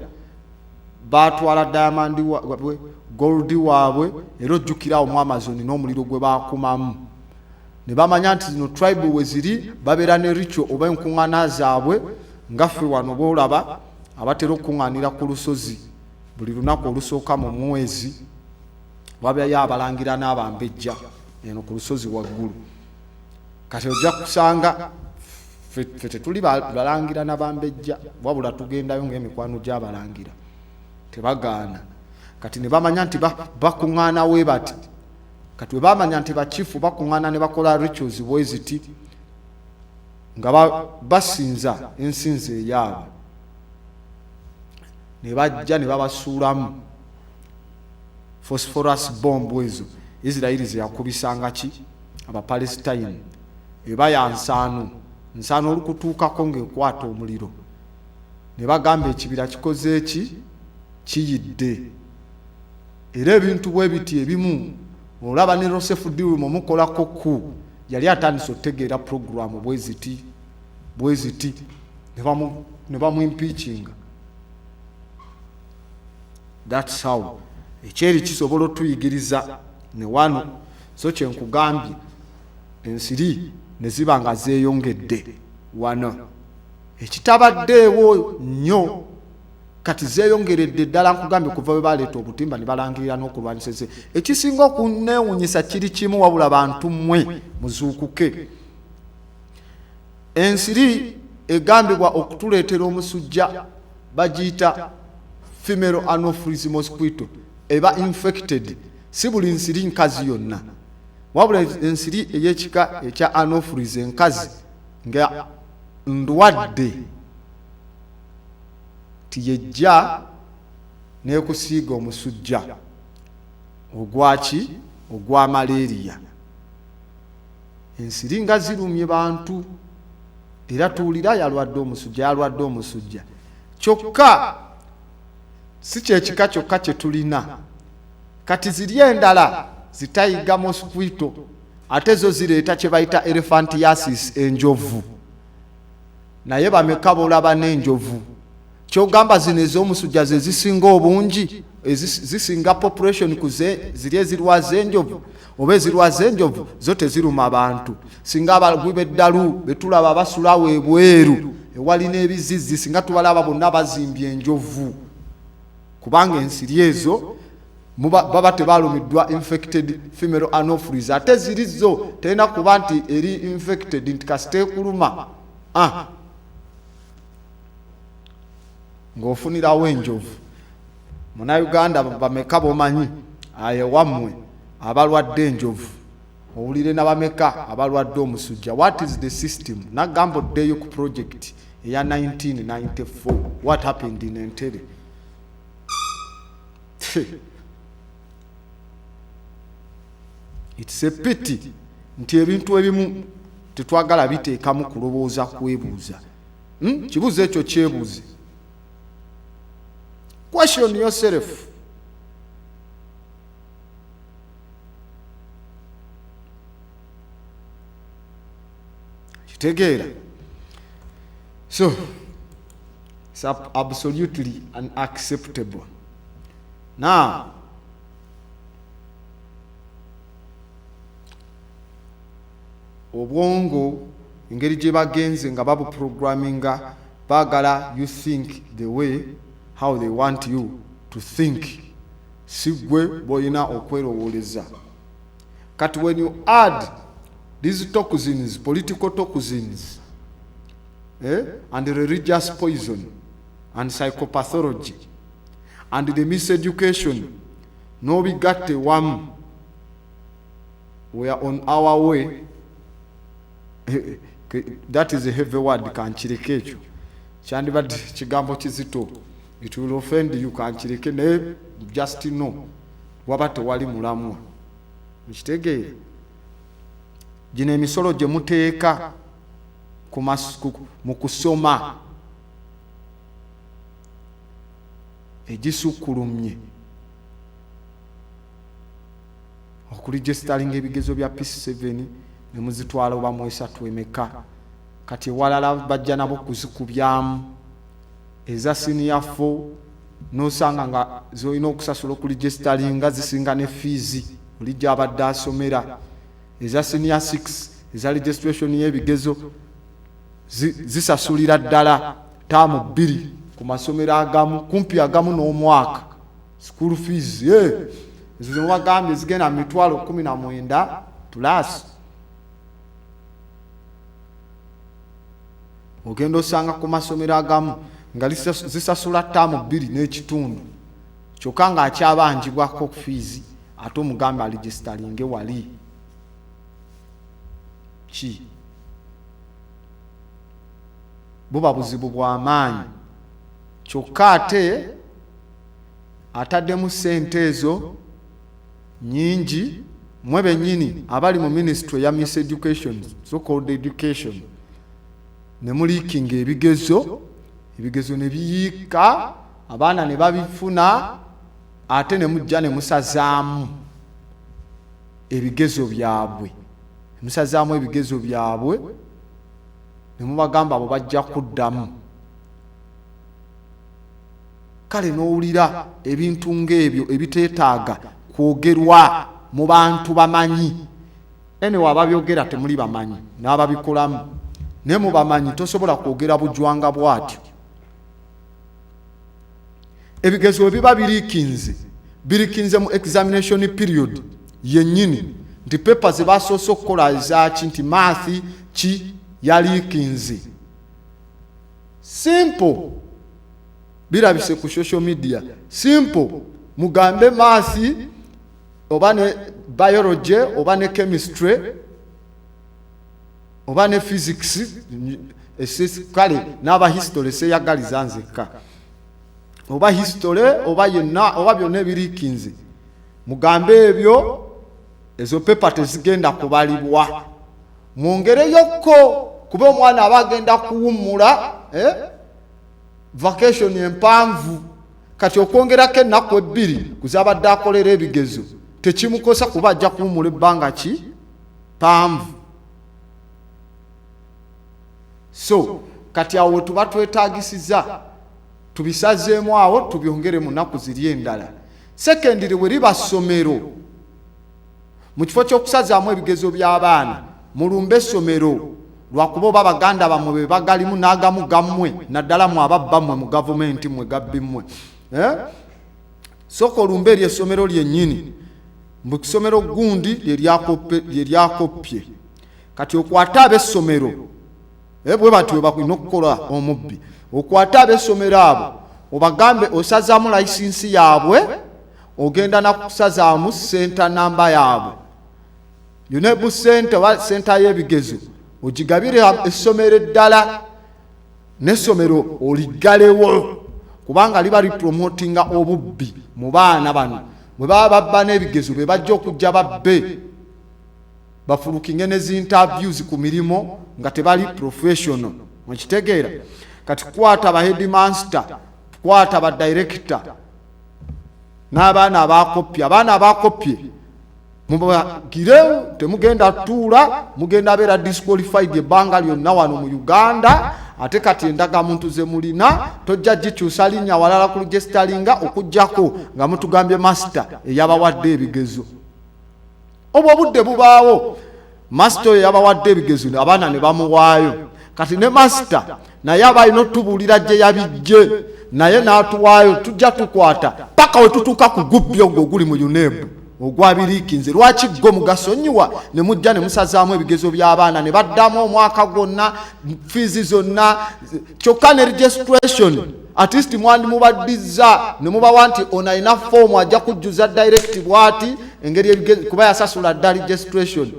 batwala diamond gold waabwe era ojjukirawo mu Amazon n'omuliro gwe baakumamu ne bamanya nti zino tribe we ziri babeera ne ritual oba enkuŋŋaana zaabwe nga ffe wano boolaba abatera okuŋŋaanira ku lusozi buli lunaku olusooka mu mwezi wabayo abalangira n'abambejja eno ku lusozi waggulu. Kati ojja kusanga ffe tetuli balangira n'abambejja wabula tugendayo ng'emikwano gy'abalangira tebagaana. Kati ne bamanya nti bakuŋŋaana we bati. Kati we bamanya nti bakifu bakuŋŋaana ne bakola rituals bwe ziti nga basinza ensinzo eyaabwe, ne bajja ne babasuulamu phosphorus bomb ezo Israeli ze yakubisanga ki Abapalestine eba ya nsaano olukutuukako ng'ekwata omuliro, ne bagamba ekibira kikoze eki kiyidde. Era ebintu bwe biti ebimu olaba ne Joseph Dilma mukolako ku yali atandise otegeera programu bwe ziti ne bamu impeachinga. That's how ekyeri kisobola otuyigiriza ne wano. So kyenkugambye ensiri ne ziba nga zeeyongedde wano, ekitabaddeewo nnyo kati zeeyongeredde ddala. Nkugambye kuva bwe baleeta obutimba ne balangirira n'okulwanyisa ze. Ekisinga okuneewuunyisa kiri kimu, wabula bantu mmwe muzuukuke. Ensiri egambibwa okutuleetera omusujja bagiyita female anopheles mosquito eba infected. Si buli nsiri nkazi yonna, wabula ensiri ey'ekika ekya anopheles enkazi nga ndwadde tiyejja n'ekusiiga omusujja ogwaki ogwa malaria. Ensiri nga zirumye bantu era tuwulira yalwadde omusujja. Kyokka si kyekika kyokka kye tulina. Kati ziri endala zitayiga mosquito, ate zo zireeta kye bayita elephantiasis, enjovu. Naye bameka boolaba n'enjovu? Kyogamba zino ez'omusujja ze zisinga obungi, zisinga population ku ziri ezirwaza enjovu, oba ezirwaza enjovu zo teziruma abantu. Singa abalwi b'eddalu betulaba basula weebweru ewali n'ebizizi, singa tubalaba bonna bazimbye enjovu, kubanga ensiri ezo baba tebalumiddwa infected female anopheles. Ate ziri zo terina kuba nti eri infected nti kasiteekuluma ng'ofunirawo enjovu. Munnayuganda bameka bomanyi ayewammwe abalwadde enjovu? Owulire na bameka abalwadde omusujja? What is the system? Nagamba oddeyo ku project eya 1994 what happened in Entere. It's a pity nti ebintu ebimu tetwagala biteekamu kulowooza kwebuuza. Kibuuzo ekyo kyebuuze. Question yourself. Kitegeera? So it's absolutely unacceptable. Now obwongo engeri gye bagenze nga babuprogramminga baagala you think the way how they want you to think. Si gwe bw'olina okwerowooleza. Kati when you add these toxins, political toxins, and religious poison and psychopathology and the miseducation, no we got the one, we are on our way. That is a heavy word, kanchireke ekyo kyandibadde kigambo kizito. It will offend you, kanchireke, naye just know waba tewali mulamwa. Mukitegeere? Gino emisolo gye muteeka mu kusoma egisukkulumye okuligestalinga ebigezo bya P7 ne muzitwala oba mu 3 emeka. Kati ewalala bajja nabo kuzikubyamu eza senior 4 n'osanga nga zolina okusasula okuligestalinga zisinga ne fees bulijjo abadde asomera. Eza senior 6 eza registration y'ebigezo zisasulira ddala taamu 2 ku masomero agamu kumpi agamu n'omwaka school fees ezo ze wagambye zigenda $19,000 plus. Ogenda osanga ku masomero agamu nga zisasula taamu 2 n'ekitundu kyokka nga akyabanjibwako fees ate omugambe aligisteringe wali ki buba buzibu bw'amaanyi kyokka ate ataddemu ssente ezo nyingi mwe bennyini abali mu ministry ya Miss Education, so called education, ne muliikinga ebigezo ne biyiika abaana ne babifuna ate ne mujja ne musazaamu ebigezo byabwe ne mubagamba abo bajja kuddamu. Kale n'owulira ebintu ng'ebyo ebiteetaaga kwogerwa mu bantu bamanyi. Anyway, ababyogera temuli bamanyi n'ababikolamu naye mu bamanyi tosobola kwogera bujwanga bw'atyo. Ebigezo ebiba birikinze mu examination period yennyini nti pepa ze basoose okukola ezaki nti maathi ki yaliikinze. Simple. Birabise ku social media. Simple. Mugambe maathi oba ne biology oba ne chemistry oba ne physics kale n'aba history seyagaliza nzekka oba history oba yenna oba byonna ebiriikinze mugambe ebyo ezo pepa tezigenda kubalibwa. Mwongereyokko kuba omwana aba agenda kuwummula vacation empanvu kati okwongerako ennaku 2 kuzabadde akolera ebigezo tekimukosa kuba ajja kuwummula ebbanga ki panvu. So kati awo tuba twetaagisiza tubisazeemu awo tubyongere mu nnaku ziri endala. Secondly, we riba ssomero mu kifo ky'okusazaamu ebigezo by'abaana mulumbe essomero lwakuba oba baganda bammwe be bagalimu n'agamu gammwe naddala mu ababbammwe mu gavumenti mmwe gabbimmwe sooka olumbe eri essomero lyennyini mu kisomero gundi lye lyakoppye kati okwate ab'essomero bwe batyo bwe bakulina okukola omubbi okwate ab'essomero abo obagambe osazaamu layisinsi yaabwe ogenda nakusazaamu senta namba yaabwe yunebu sente oba senta y'ebigezo ogigabire essomero eddala n'essomero oligalewo kubanga liba lipromotinga obubbi mu baana bano bwe baba babba n'ebigezo be bajja okujja babbe bafulukinge n'ezinterviews ku mirimo nga tebali professional. Mukitegeera kati kwata ba headmaster kwata ba director n'abaana abakoppye mubagire temugenda tuula mugenda beera disqualified ebbanga lyonna wano mu Uganda. Ate kati endagamuntu ze mulina tojja gikyusa linnya walala ku registeringa okujjako nga mutugambye master eyabawadde ebigezo. Obwo obudde bubaawo master eyabawadde ebigezo abaana ne bamuwaayo kati ne master naye aba alina otubuulira gye yabijje naye n'atuwaayo tujja tukwata paka we tutuuka ku gubbi ogwo oguli mu UNEB ogwabiriikinze. Lwaki gwo mugasonyiwa ne mujja ne musazaamu ebigezo by'abaana ne baddamu omwaka gwonna fiizi zonna kyokka ne registration at least mwandi mubaddiza ne mubawa nti ono alina foomu ajja kujjuza direct bwati engeri ebigezo kuba yasasula dda registration.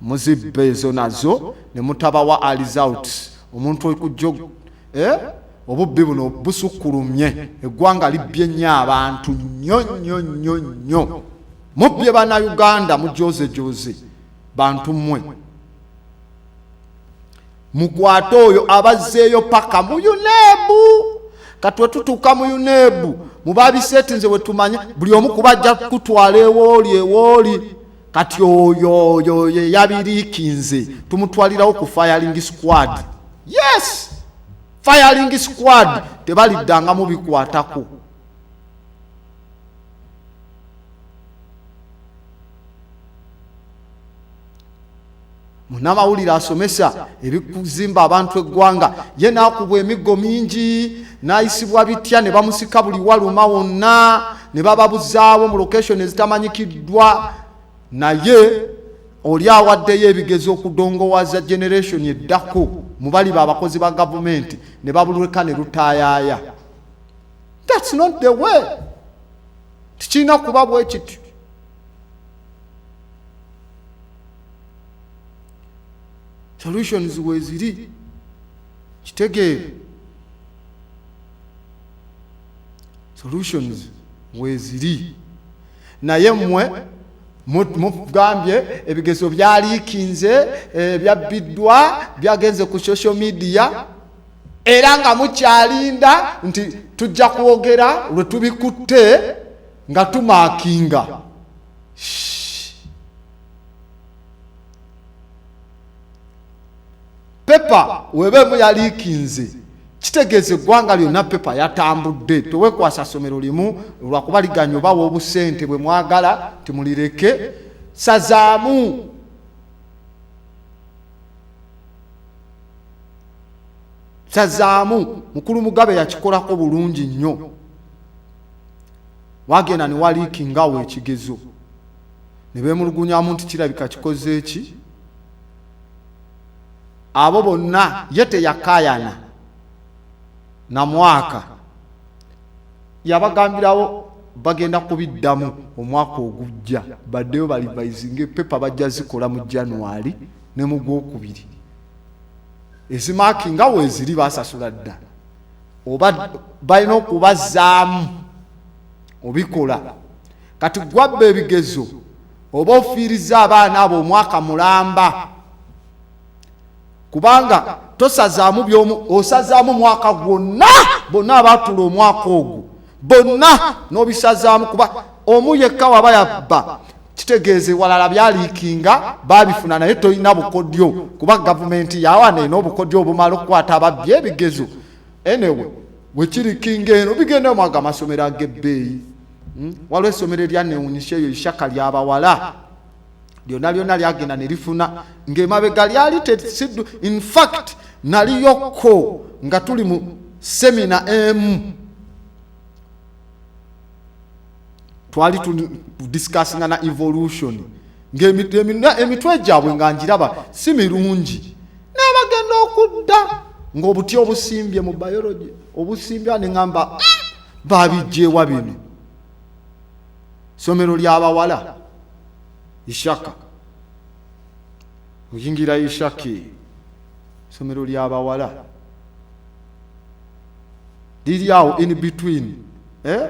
Muzibbe ezo nazo ne mutabawa result omuntu okujja obubbi buno busukkulumye eggwanga libbye nnyo abantu nnyo mubbye bannayuganda mujoze bantu mmwe mukwate oyo abazzeeyo paka mu UNEB. Kati wetutuuka mu UNEB mubabisetinze wetumanya buli omu kubajja kutwala ewooli kati oyo yabiriikinze tumutwalirawo ku firing squad. Yes, firing squad tebaliddanga mubikwatako. munnamawulire asomesa ebikuzimba abantu eggwanga ye naakubwa emiggo mingi n'ayisibwa bitya ne bamusika buli waluma wonna ne bababuzaawo mu location ezitamanyikiddwa naye oli awaddeyo ebigezo okudongowaza generation eddako mu bali b'abakozi ba gavumenti ne babulweka ne lutaayaaya. That's not the way. Tikirina kuba bwe kityo. Solutions weziri kitegeere. Solutions weziri naye mmwe mugambye ebigezo byaliikinze byabbiddwa byagenze ku social media era nga mukyalinda nti tujja kwogera lwe tubikutte nga tumaakinga. Pepa webemu yaliikinze kitegeeze eggwanga lyonna pepa yatambudde. Tewekwasa ssomero limu lwakuba liganya obawa obusente bwe mwagala timulireke. Sazaamu. Sazaamu. Mukulu Mugabe yakikolako bulungi nnyo. Wagenda ne waliikingawo ekigezo ne beemulugunyamu nti kirabika kikoze eki. Abo bonna ye teyakaayana na mwaka yabagambirawo bagenda kubiddamu omwaka ogujja baddeyo balivayizinga epepa bajja zikola mu January ne mu Gwokubiri. Ezimaakinga weeziri basasula dda oba balina okubazaamu obikola. Kati gwabba ebigezo oba ofiiriza abaana abo omwaka mulamba kubanga tosazaamu byomu osazaamu mwaka gwonna bonna abaatula omwaka ogwo bonna n'obisazaamu kuba omu yekka waba yabba kitegeeze walala byaliikinga baabifuna naye tolina bukodyo kuba gavumenti yawana n'obukodyo obumala okukwata ababbi ebigezo. Anyway wekirikinga eno bigenda omwaga amasomero ag'ebbeeyi. Waliwo essomero eryanneewunyisa eyo ishaka ly'abawala lyonna lyagenda ne lifuna ng'emabega lyali tesiddu. In fact naliyokko nga tuli mu semina emu twali tudiscussing na evolution ng'emitwe gyabwe nga njiraba si mirungi n'abagenda okudda ng'obuti obusimbye mu biology obusimbya ne ngamba baabijjeewa bino. Somero ly'abawala ishaka oyingira ishaki somero ly'abawala liri awo in between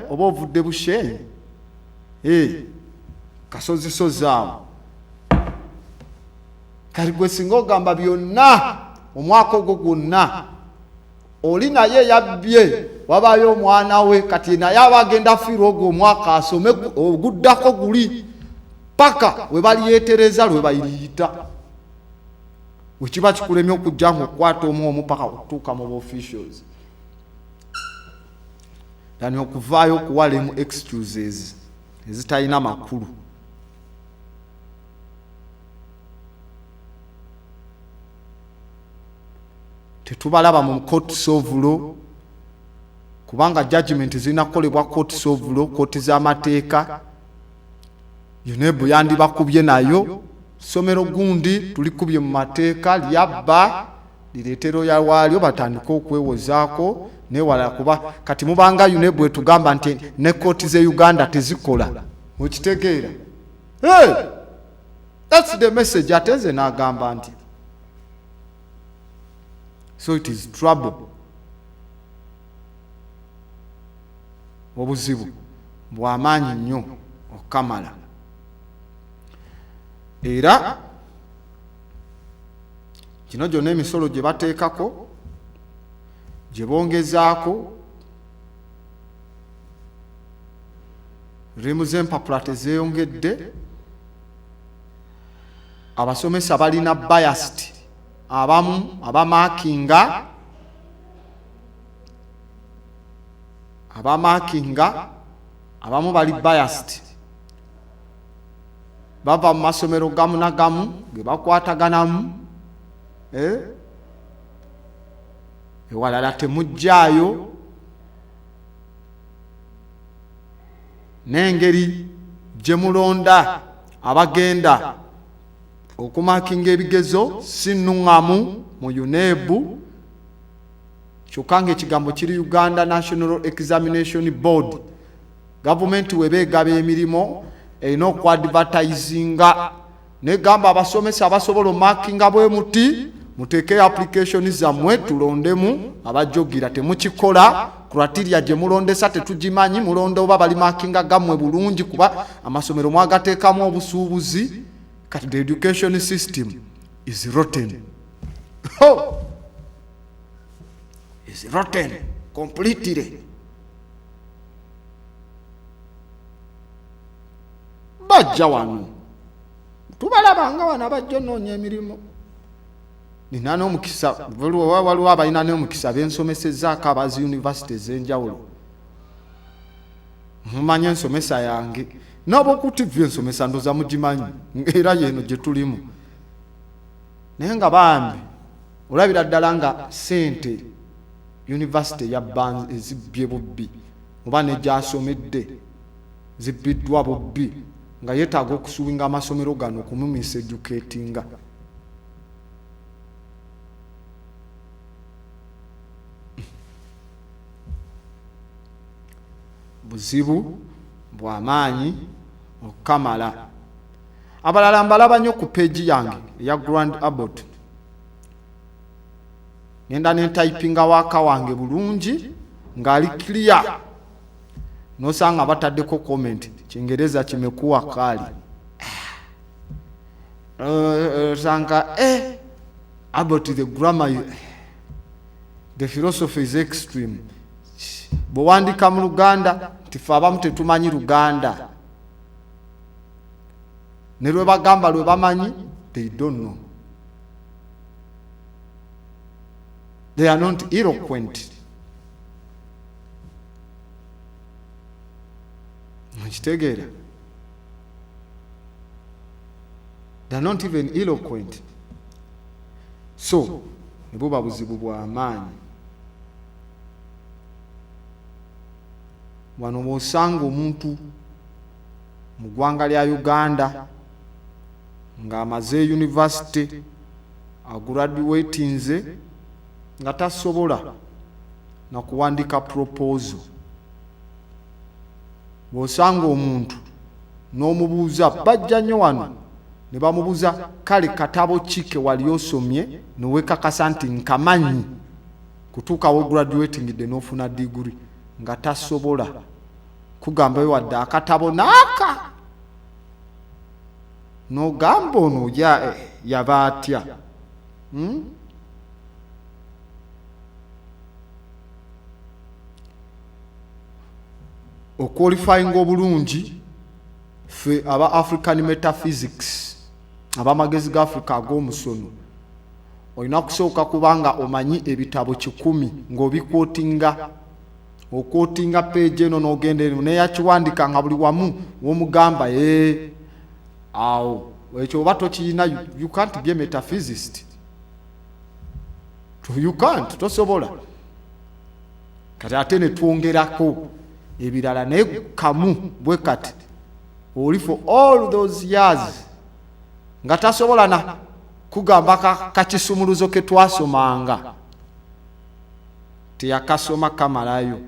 oba ovudde Bushenyi kasozisozi awo kali gwe singa ogamba byonna omwaka ogwo gwonna oli naye yabbye wabaayo omwana we kati naye aba agenda fiirwa ogwo omwaka asome oguddako guli paka we baliyetereza lwe bayiyita. Wekiba kikulemye okujja ng'okukwata omu paka okutuuka mu officials yani okuvaayo okuwalemu excuses ezitalina makulu. Tetubalaba mu courts of law kubanga judgment zirina kukolebwa courts of law, kooti z'amateeka. UNEB yandibakubye nayo. Somero gundi tulikubye mu mateeka lyabba lireetero ya waalyo batandika okwewozaako newala kuba kati mubanga UNEB etugamba nti ne kooti ze Uganda tezikola. Okitegeera? That's the message ateze n'agamba nti so it is trouble. Obuzibu bw'amaanyi nnyo okamala. Era kino gyonna emisolo gye bateekako gye bongezaako rimu z'empapula tezeeyongedde. Abasomesa balina biased abamu abamaakinga abamu bali biased bava mu masomero gamu na gamu ge bakwataganamu ewalala temujjaayo n'engeri gye mulonda abagenda okumakinga ebigezo si nnuŋŋamu mu UNEB kyokka ng'ekigambo kiri Uganda National Examination Board. Gavumenti webeegaba emirimu erina okwadvertisinga negamba abasomesa abasobola omakinga bwe muti muteeke application zammwe tulondemu abajjogira. Temukikola criteria gye mulondesa tetugimanyi, mulonde oba bali makinga gammwe bulungi kuba amasomero mwagateekamu obusuubuzi. Kati the education system is rotten. Is rotten completely. Bajja wano tubalabanga wano bajja nnoonya emirimu. Nina n'omukisa waliwo abalina n'omukisa bensomesezzaako abazi yunivasite ez'enjawulo. Mumanye ensomesa yange n'abokutivya ensomesa ndoza mugimanyi era yeno gye tulimu. Naye nga bambi olabira ddala nga ssente yunivasite yabba ezibbye bubbi oba n'egyasomedde zibbiddwa bubbi nga yeetaaga okusuubinga amasomero gano okumumisa educatinga. Buzibu bw'amaanyi okukamala. Abalala mbalaba nnyo ku peegi yange eya Grand Abbott. Ngenda ne typinga waaka wange bulungi ng'ali clear. Nosanga bataddeko comment Kiingereza kimekuwa kali. Sanga Abbott the grammar, the philosophy is extreme. Bwandika mu Luganda tifa abamu tetumanyi Luganda. Ne lwe bagamba lwe bamanyi they don't know. They are not eloquent. Mukitegeera? They are not even eloquent. So ne buba buzibu bw'amaanyi. Wano bw'osanga omuntu mu ggwanga lya Uganda ng'amaze yunivasite aguraduatinze nga tasobola na kuwandika proposal. Bw'osanga omuntu n'omubuuza bajja nnyo wano ne bamubuuza kale katabo ki ke wali osomye ne weekakasa nti nkamanyi kutuuka we graduatingidde n'ofuna diguri nga tasobola kugamba wadde akatabo naaka n'ogamba ono yaba atya. Okwalifyinga obulungi fe aba African metaphysics abamagezi ga Africa ag'omusono olina kusooka kubanga omanyi ebitabo 100 ng'obikwotinga okwotinga page eno n'ogenda eno neyakiwandika nga buli wamu w'omugamba awo ekyo oba tokiyina. You can't be a metaphysicist. You can't, tosobola. Kati ate ne twongerako ebirala naye kamu bwe kati oli for all those years nga tasobola na kugamba kakisumuluzo ke twasomanga teyakasoma kamalayo.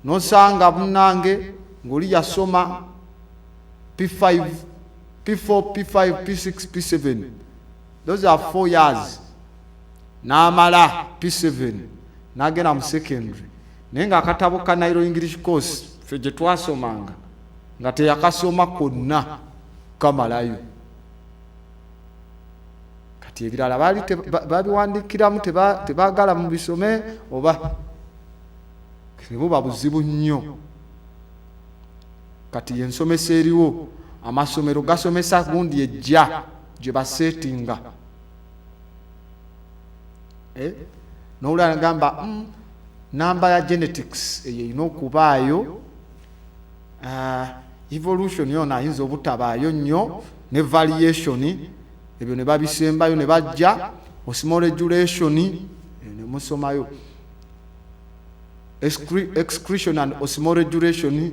Nosanga munange ng'oli yasoma P5, P4, P5, P6, P7. Those are 4 years. N'amala P7 n'agenda mu secondary. Naye ng'akatabo ka Nairo English course ffe gye twasomanga nga teyakasoma konna kamalayo. Kati ebirala baali babiwandikiramu tebaagala mu bisome oba buba buzibu nnyo. Kati yensomesa eriwo amasomero gasomesa gundi ejja gye basetinga. N'olulala ngamba namba ya genetics eyo erina okubaayo. Evolution yona ayinza obutabaayo nnyo ne variation ebyo ne babisembayo ne bajja osimo regulation ne musomayo excretion and osmo regulation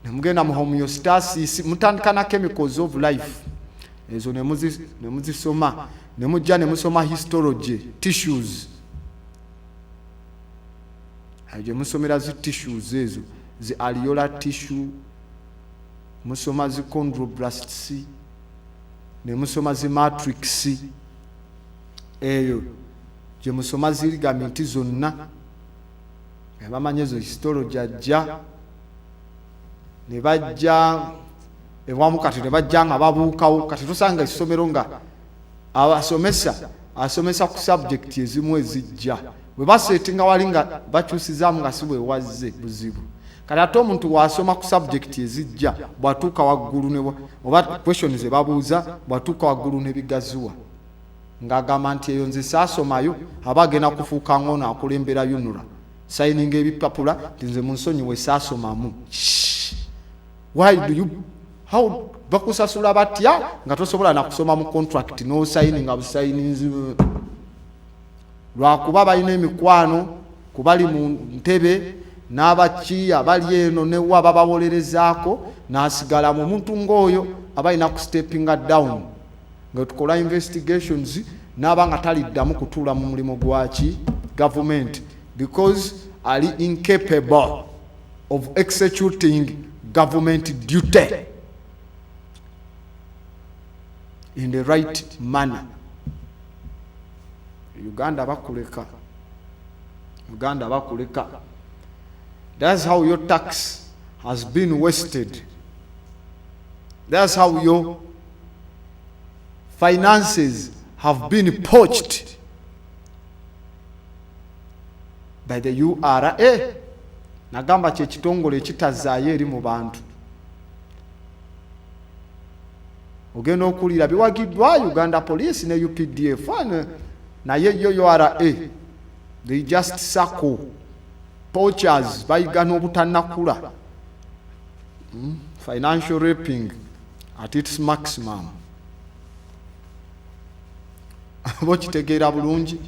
ne mugenda mu homeostasis mutandika na chemicals of life ezo ne muzisoma ne mujja ne musoma histology tissues aje musomera zi tissues ezo zi alveolar tissue musoma zi chondroblasts ne musoma zi matrix eyo je musoma zi ligament zonna bamanye zo histology ajja ne bajja ewamu kati ne bajja nga babuukawo kati tusanga essomero nga asomesa ku subject ezimu ezijja bwe basetinga wali nga bakyusizaamu nga si bwe wazze buzibu kati ate omuntu wasoma ku subject ezijja bwatuuka waggulu oba question ze babuuza bwatuuka waggulu ne bigaziwa ng'agamba nti eyo nze saasomayo aba agenda kufuuka ngono akulembera yunula sayininga ebipapula nti nze munsonyiwe saasomamu how bakusasula batya nga tosobola nakusoma mu contract no sayininga busayininzi lwakuba balina emikwano kubali mu ntebe n'abaki abali eno newa babawolerezaako n'asigala mu muntu ng'oyo abalina ku steppinga down nga tukola investigations n'aba nga taliddamu kutuula mu mulimu gwaki government because ali incapable of executing government duty in the right manner. Uganda bakuleka. That's how your tax has been wasted. That's how your finances have been poached by the URA. Nagamba kye kitongole ekitazaayo eri mu bantu. Ogenda okulira biwagiddwa Uganda Police ne UPDF naye yo URA they just circle poachers bayiga n'obutanakula financial raping at its maximum. Bokitegeera bulungi.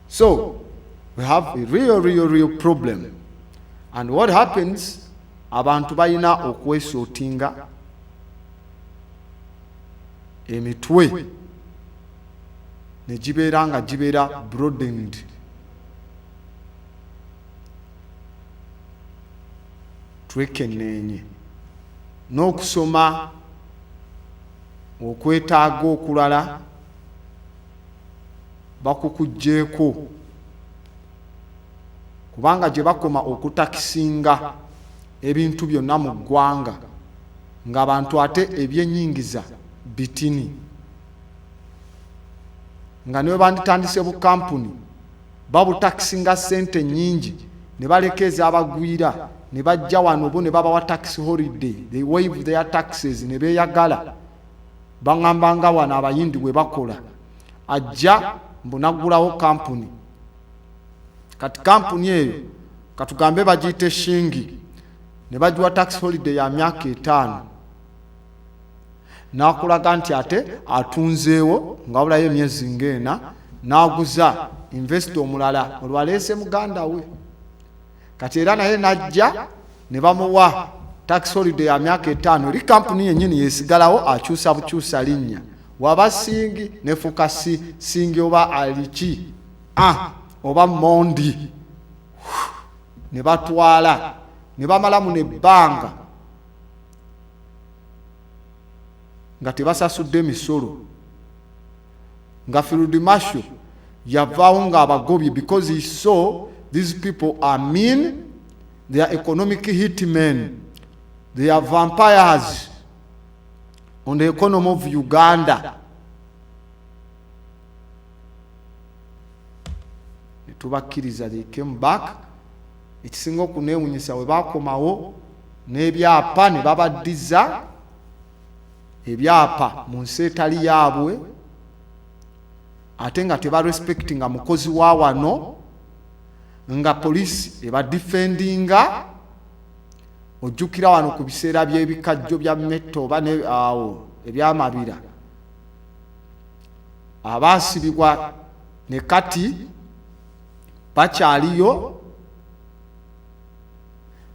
So we have a real problem. And what happens, abantu balina okwesotinga emitwe ne gibeera nga gibeera broadened. Twekeneenye n'okusoma okwetaaga okulala bakukugjeeko kubanga gye bakoma okutakisinga ebintu byonna mu ggwanga ng'abantu ate ebyennyingiza bitini nga niwe banditandise bukampuni babutakisinga ssente nnyingi ne baleka ez'abagwira ne bajja wano bo ne babawa tax holiday, they waive their taxes ne beeyagala baŋŋamba nga wano abayindi bwe bakola ajja mbunaggulawo kampuni kati kampuni eyo katugambe bagiyite Shingi ne bagiwa tax holiday ya myaka 5 n'akulaga nti ate atunzeewo nga wabulayo emyezi ng'ena n'aguza investor omulala olwaleese muganda we kati era naye najja ne bamuwa tax holiday ya myaka 5 eri kampuni yennyini yesigalawo akyusa bukyusa linnya waba Singi nefuka Singi oba aliki oba Mondi ne batwala ne bamalamu nebbanga nga tebasasudde emisolo nga Field Marshal yavaawo nga abagobye because he saw these people are mean, they are economic hitmen, they are vampires on the economy of Uganda. Tubakkiriza, they came back. Ekisinga okuneewunyisa we bakomawo n'ebyapa ne babaddiza ebyapa mu nsi etali yaabwe ate nga tebarespectinga mukozi wa wano nga polisi ebadifendinga ojjukira wano ku biseera by'ebikajjo bya metto oba awo ebyamabira abaasibibwa ne kati bakyaliyo,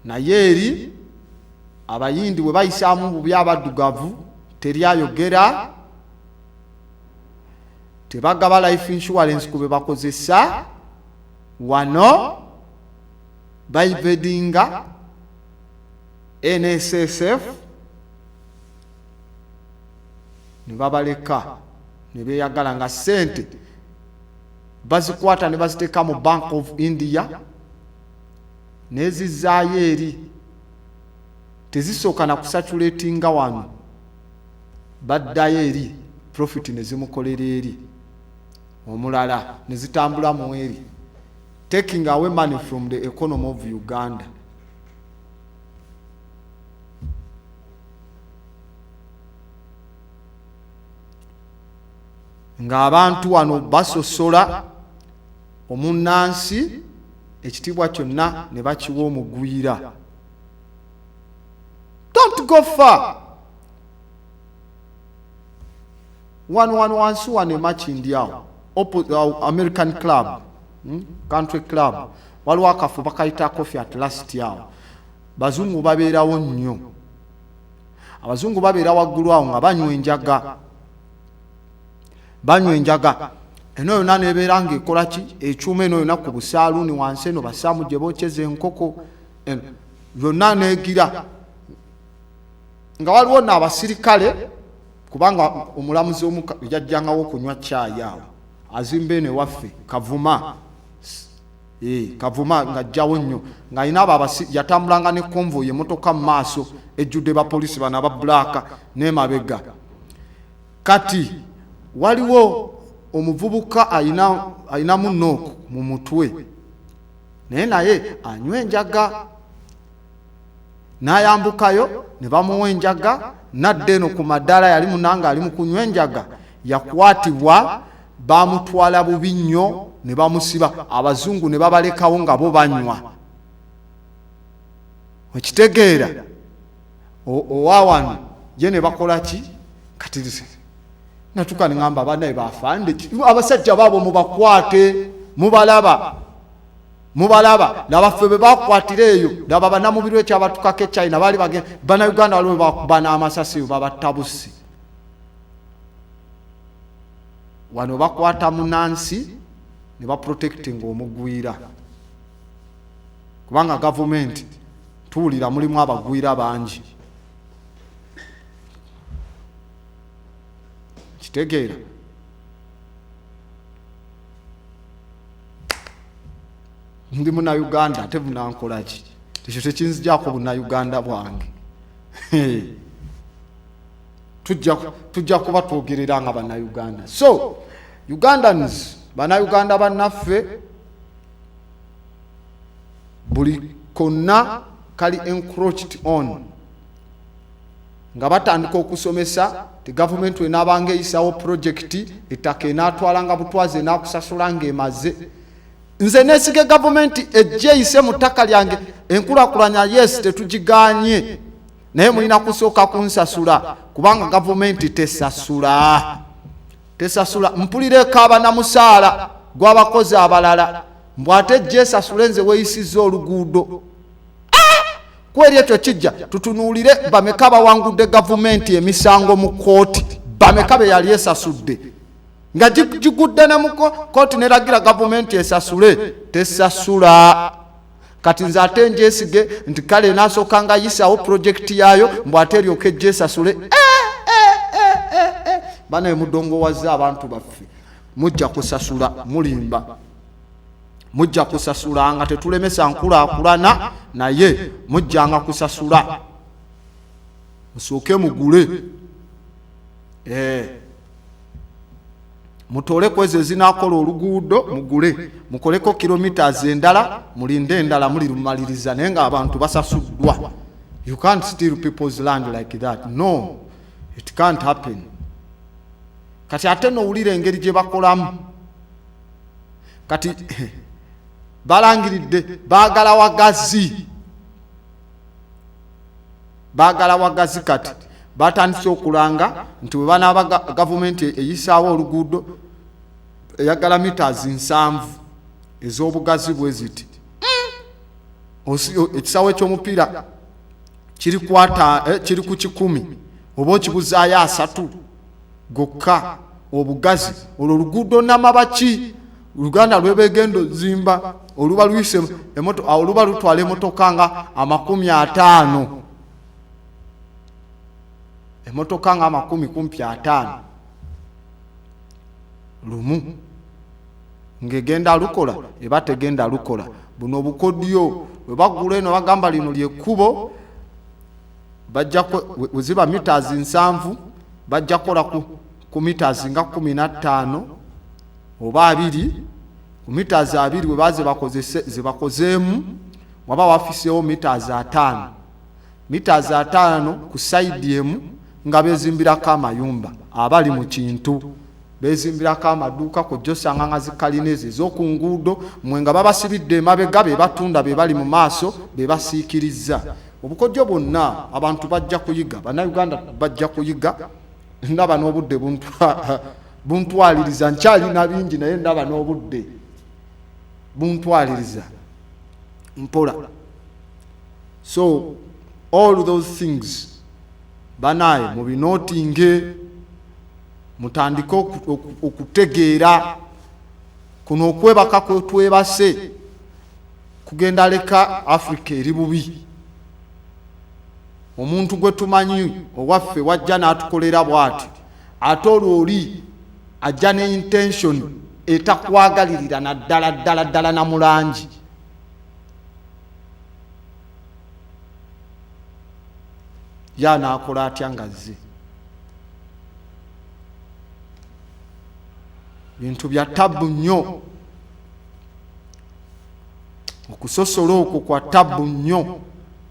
naye eri abayindi bwe bayisaamu mu byabaddugavu teryayogera, tebagaba life insurance ku be bakozesa wano, bayibedinga NSSF ne babaleka ne beeyagala nga ssente bazikwata ne baziteeka mu Bank of India nezizaayo eri, tezisooka na kusatulatinga wano, baddayo eri profit ne zimukolera eri omulala ne zitambula mu eri, taking away money from the economy of Uganda. Ng'abantu wano basosola omunnansi ekitiibwa kyonna ne bakiwa omugwira. Don't go far. wansi wane Makindi awo American club, country club, waliwo akafu bakayita Coffee at Last awo, bazungu babeerawo nnyo. Abazungu babeera waggulu awo nga banywa enjaga eno yonna nebeera ng'ekola ki, ekyuma eno yonna ku busaaluuni wansi eno basaamu gye bokyeza enkoko eno yonna neegira, nga waliwo n'abasirikale, kubanga omulamuzi omu yajjangawo okunywa caayi awo, azimba eno ewaffe Kavuma, Kavuma ng'ajjawo nnyo, ng'alina abo yatambulanga ne konvoyi emmotoka mu maaso ejjudde bapoliisi bano aba bbulaaka n'emabega. Kati waliwo omuvubuka ayina munno mu mutwe, naye anywa enjaga, n'ayambukayo ne bamuwa enjaga, nadde eno ku maddaala yali munanga ali mu kunywa enjaga, yakwatibwa bamutwala bubi nnyo ne bamusiba, abazungu ne babalekawo nga bo banywa. Okitegeera owawano ye ne bakola ki kati natuka ne ngamba banaye bafande abasajja baabo mubakwate, mubalaba nabaffe be bakwatira eyo, laba bannamubiri ekyabatukako e China baali bagenda bannayuganda waliwo bakuba n'amasasi babattabusi. Wano bakwata munansi ne baprotectinga omugwira, kubanga gavumenti tuwulira mulimu abagwira bangi. Kitegeera ndi Munnayuganda ate bunankola ki? Ekyo tekinzijako Bunnayuganda bwange. Tujja kuba twogerera nga Bannayuganda. So Ugandans, Bannayuganda bannaffe, buli konna kali encroached on, nga batandika okusomesa ti gavumenti enaabanga eyisawo projekiti ettaka enaatwalanga butwazi enaakusasula ng'emaze. Nze neesige gavumenti ejje eyise mu ttaka lyange enkulaakulanya, yes tetugiganye, naye mulina kusooka kunsasula, kubanga gavumenti tesasula. Mpulira ekaaba na musaala gw'abakozi abalala, mbwate ejje esasule nze weeyisizza oluguudo. Kweri ekyo kijja tutunuulire bameka bawangudde gavumenti emisango mu kooti, bameka be yali esasudde nga gigudde ne mu kooti neragira gavumenti esasule, tesasula. Kati nze ate njeesige nti kale naasooka nga yisawo projekiti yaayo mbwate eryoka ejje esasule. Banaye mudongowaza abantu baffe, mujja kusasula, mulimba mujja kusasula nga tetulemesa nkulaakulana, naye mujjanga kusasula, musooke mugule, mutole kwezo ezinaakola oluguudo mugule, mukoleko kilometers endala, mulinde endala mulirumaliriza, naye nga abantu basasuddwa. You can't steal people's land like that. No, it can't happen. Kati ate nowulira engeri gye bakolamu, kati balangiridde baagala wagazi, kati batandise okulanga nti bwe banaaba gavumenti eyisaawo oluguudo eyagala meters 7 ez'obugazi bwe ziti ekisaawe ky'omupiira kiri ku 100 oba okibuzaayo 3 gokka obugazi olwo oluguudo namabaki Uganda lwebegendo zimba oluba luyise oluba lutwala emotoka nga 50 emotoka nga 50 lumu ngegenda lukola eba tegenda lukola buno obukodyo bwe bagula eno bagamba lino lyekkubo bajja weziba meters 7 bajja kola ku meters nga 15 oba 2 ku meters 2 bwe baze bakozeemu waba wafiseewo meters 5 meters 5 ku side emu nga bezimbirako amayumba abali mu kintu bezimbirako amaduuka kujjosanga nga zikalinezi ez'oku nguudo mwe nga babasibidde emabega be batunda be bali mu maaso be basiikiriza obukodyo bonna abantu bajja kuyiga bannayuganda bajja kuyiga ndaba n'obudde buntwaliriza nkyali na bingi naye ndaba n'obudde buntwaliriza mpola so all those things banaye mubinootinge mutandike okutegeera kuno okwebaka kwetwebase kugenda leka Africa eri bubi omuntu gwe tumanyi owaffe wajja n'atukolera bw'ati ate olwo oli ajja ne intention etakwagalirira naddala na mulangi yanaakola atya ngazze bintu bya tabu nnyo okusosola okwo kwa tabu nnyo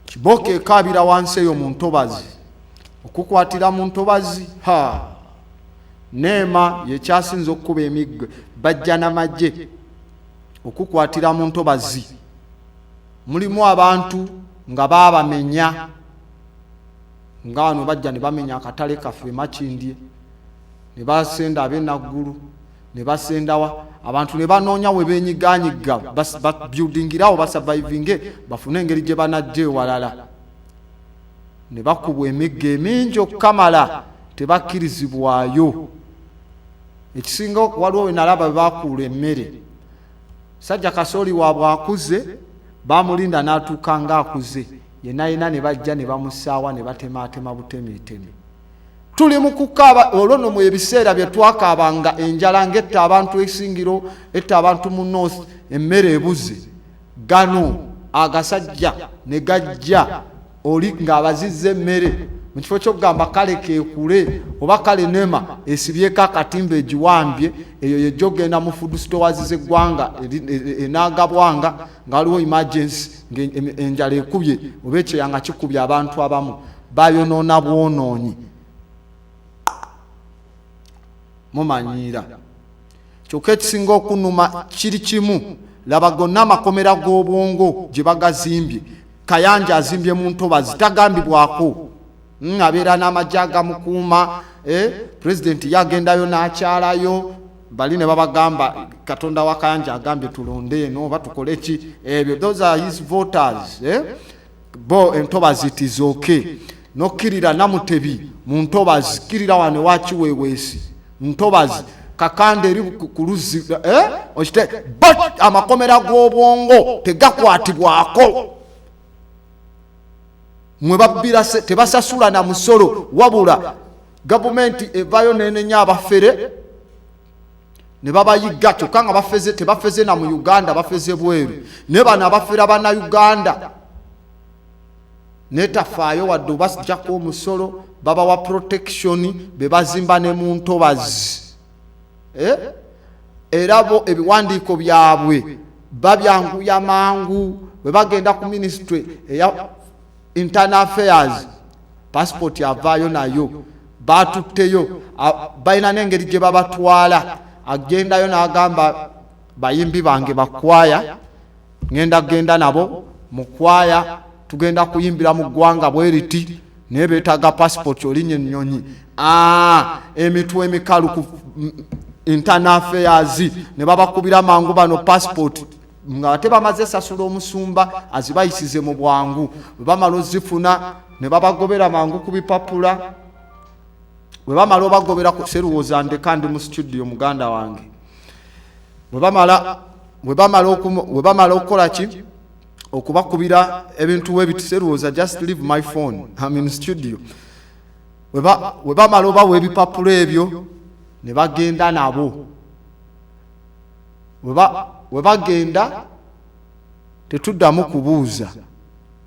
kiboka ekaabira wansi eyo mu ntobazi okukwatira mu ntobazi neema yekyasinza okukuba emiggo bajja n'amagye okukwatira mu ntobazi mulimu abantu nga baabamenya nga wano bajja ne bamenya akatale kaffe Makindye ne basenda ab'enaggulu ne basendawa abantu ne banoonya we benyiganyiga buildingirawo basurvivinge bafune engeri gye banajja ewalala ne bakubwa emiggo emingi okukamala tebakkirizibwayo ekisinga waliwo wenalaba bwe bakuula emmere sajja kasooli waabwe akuze bamulinda n'atuuka nga akuze yenayina ne bajja ne bamusaawa ne batemaatema butemeeteme tuli mu kukaaba olwo no mu ebiseera bye twakaabanga enjala ng'etta abantu esingiro etta abantu mu north emmere ebuze gano agasajja ne gajja oli ng'abazizza emmere mu kifo ky'okugamba kale keekule oba kale nema esibyeko akatimba egiwambye eyo yejja ogenda mu food stores z'eggwanga enaagabwanga nga waliwo emergency ng'enjala ekubye oba ekyeyanga kikubye abantu abamu bayonoona bwonoonyi mumanyiira kyokka ekisinga okunuma kiri kimu laba gonna amakomera g'obwongo gye bagazimbye Kayanja azimbye mu ntobazi tagambibwako abeera n'amajja agamukuuma pulezidenti yagendayo n'akyalayo bali ne babagamba Katonda wa Kayanja agambye tulonde eno oba tukole ki ebyo those are his voters bo entobazi it is okay nokkirira Namutebi mu ntobazi kirira wane wakiweweesi ntobazi kakande eri kuluzi okite but amakomera g'obwongo tegakwatibwako mwe babbira tebasasula na musolo wabula gavumenti evayo nenenya abafere ne babayiga kyokka nga tebafeze na mu Uganda bafeze bweru ne bano abafere abana Uganda netafaayo wadde obasijjako omusolo babawa protection bebazimba ne mu ntobazi era bo ebiwandiiko byabwe babyanguya mangu bwe bagenda ku ministry eya internal affairs passport yavaayo nayo batutteyo balina n'engeri gye babatwala agendayo n'agamba bayimbi bange bakwaya ngenda genda nabo mu kwaya tugenda kuyimbira mu ggwanga bwe riti naye beetaaga passport olinnya ennyonyi emitwe emikalu ku internal affairs ne babakubira mangu bano passport nga ate bamaze sasula omusumba azibayisize mu bwangu bwe bamala ozifuna ne babagobera mangu ku bipapula bwe bamala obagobera ku seruwoza ndeka ndi mu studio muganda wange bwe bamala okukola ki okubakubira ebintu webiti seruwoza just leave my phone I'm in studio bwe bamala obawa ebipapula ebyo ne bagenda nabo we bagenda tetuddamu kubuuza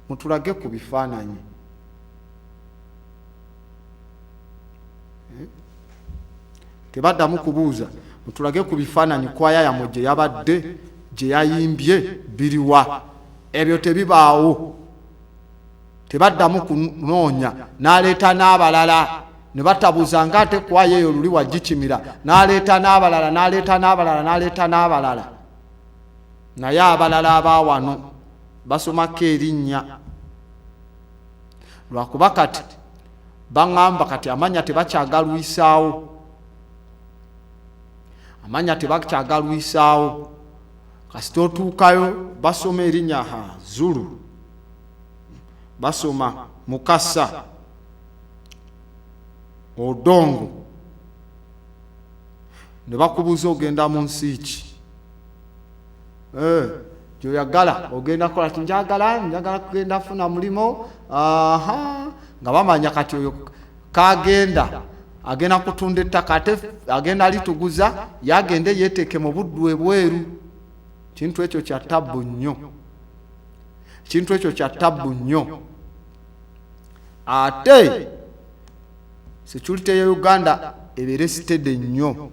mutulage ku bifaananyi tebaddamu kubuuza mutulage ku bifaananyi kwaya yamwe gye yabadde gye yayimbye biriwa ebyo tebibaawo tebaddamu kunoonya n'aleeta n'abalala ne batabuuza nga ate kwaya eyo luli wagikimira n'aleeta n'abalala naye abalala abaawano basomako erinnya lwakuba kati baŋŋamba kati amanya tebakyagalwisaawo kasita otuukayo basoma erinnya Zulu basoma Mukasa Odongo ne bakubuuza ogenda mu nsi ki gyoyagala ogenda kola ti njagala kugenda funa mulimo nga bamanya kati oyo kagenda agenda kutunda ettaka ate agenda lituguza yagende yeteeke mu buddu ebweru kintu ekyo kya ttabbu nnyo ate security ya Uganda ebeere sitede nnyo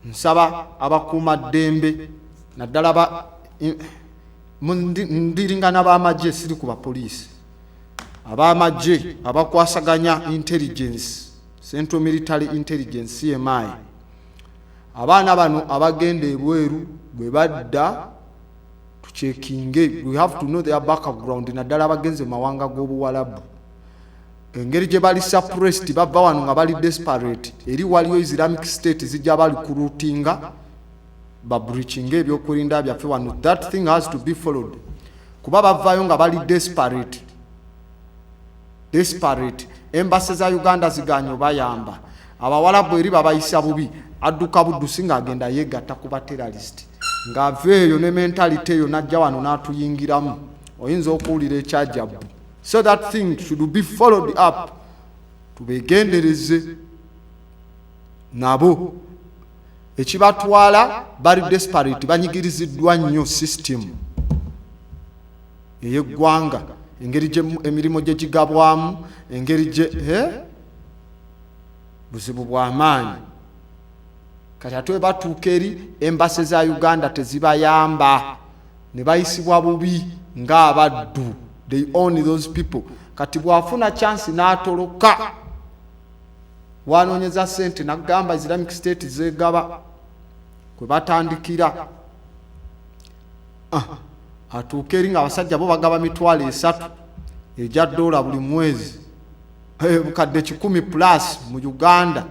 nsaba abakuuma ddembe naddala ndiringana b'amagye siri ku bapoliisi ab'amagye abakwasaganya intelligence Central Military Intelligence CMI abaana bano abagenda ebweru bwe badda tucekinge we have to know their background naddala abagenze mawanga g'obuwalabu engeri gye bali suppressed bava wano nga bali desperate eri waliyo Islamic State zijja bali kurutinga babreaching ebyokulinda byaffe wano that thing has to be followed kuba bavayo nga bali desperate embassy za Uganda ziganyo bayamba abawalabu eri babayisa bubi adduka buddusi ng'agenda yeegatta ku baterrorist ng'aveeyo ne mentality eyo najja wano n'atuyingiramu oyinza okuwulira ekyajjabbu so that thing should be followed up tubegendereze nabo ekibatwala bali desperate banyigiriziddwa nnyo system ey'eggwanga engeri gye emirimu gye gigabwamu engeri gye buzibu bw'amaanyi kati ate batuuka eri embase za Uganda tezibayamba ne bayisibwa bubi ng'abaddu they own those people kati bwafuna chance n'atoloka wanoonyeza sente nagamba Islamic State zegaba kwe batandikira atuuka eri ng'abasajja bo bagaba $3,000 ejja $1 buli mwezi bukadde 10 plus mu Uganda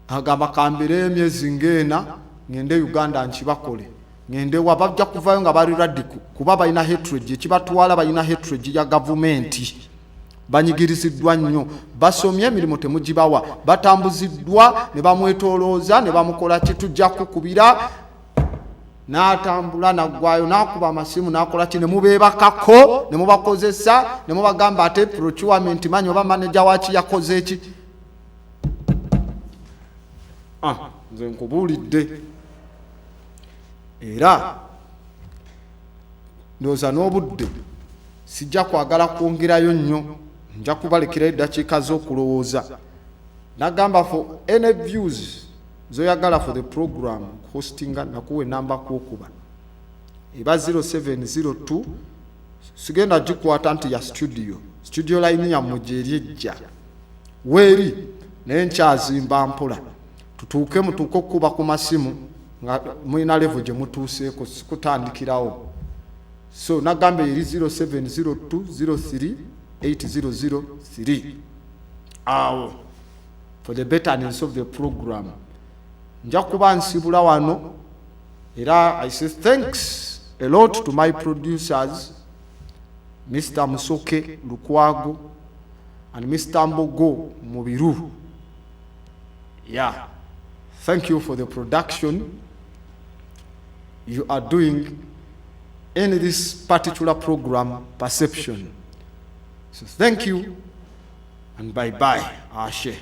agamba kambere emyezi ng'ena ngende Uganda nkibakole ngende wabajja kuvayo nga bali radical kuba balina hatred ekibatwala balina hatred ya government banyigiriziddwa nnyo basomye emirimu temugibawa batambuziddwa ne bamwetolooza ne bamukola kitujja kukubira n'atambula naggwayo n'akuba amasimu n'akola ki ne mubeebakako ne mubakozesa ne mubagamba ate procurement manyi oba manager waki yakoze eki nze nkubuulidde era ndowooza n'obudde sijja kwagala kwongerayo nnyo nja kubalekerayo eddakiika z'okulowooza nagamba for any views zoyagala for the program hostinga nakuwa enamba kwokuba eba 0702 sigenda gikwata nti ya studio line yammwe gyeri ejja weeri naye nkyazimba mpola tutuuke mutuuke okukuba ku masimu nga mulina level gye mutuuseeko sikutandikirawo So nagambe eri 0702038003 for the betterance of the program. Nja kuba nsibula wano era I say thanks a lot to my producers Mr. Musoke Lukwago and Mr. Mbogo Mubiru. Yeah, thank you for the production you are doing in this particular program, Perception. So thank you and bye-bye. Ashe.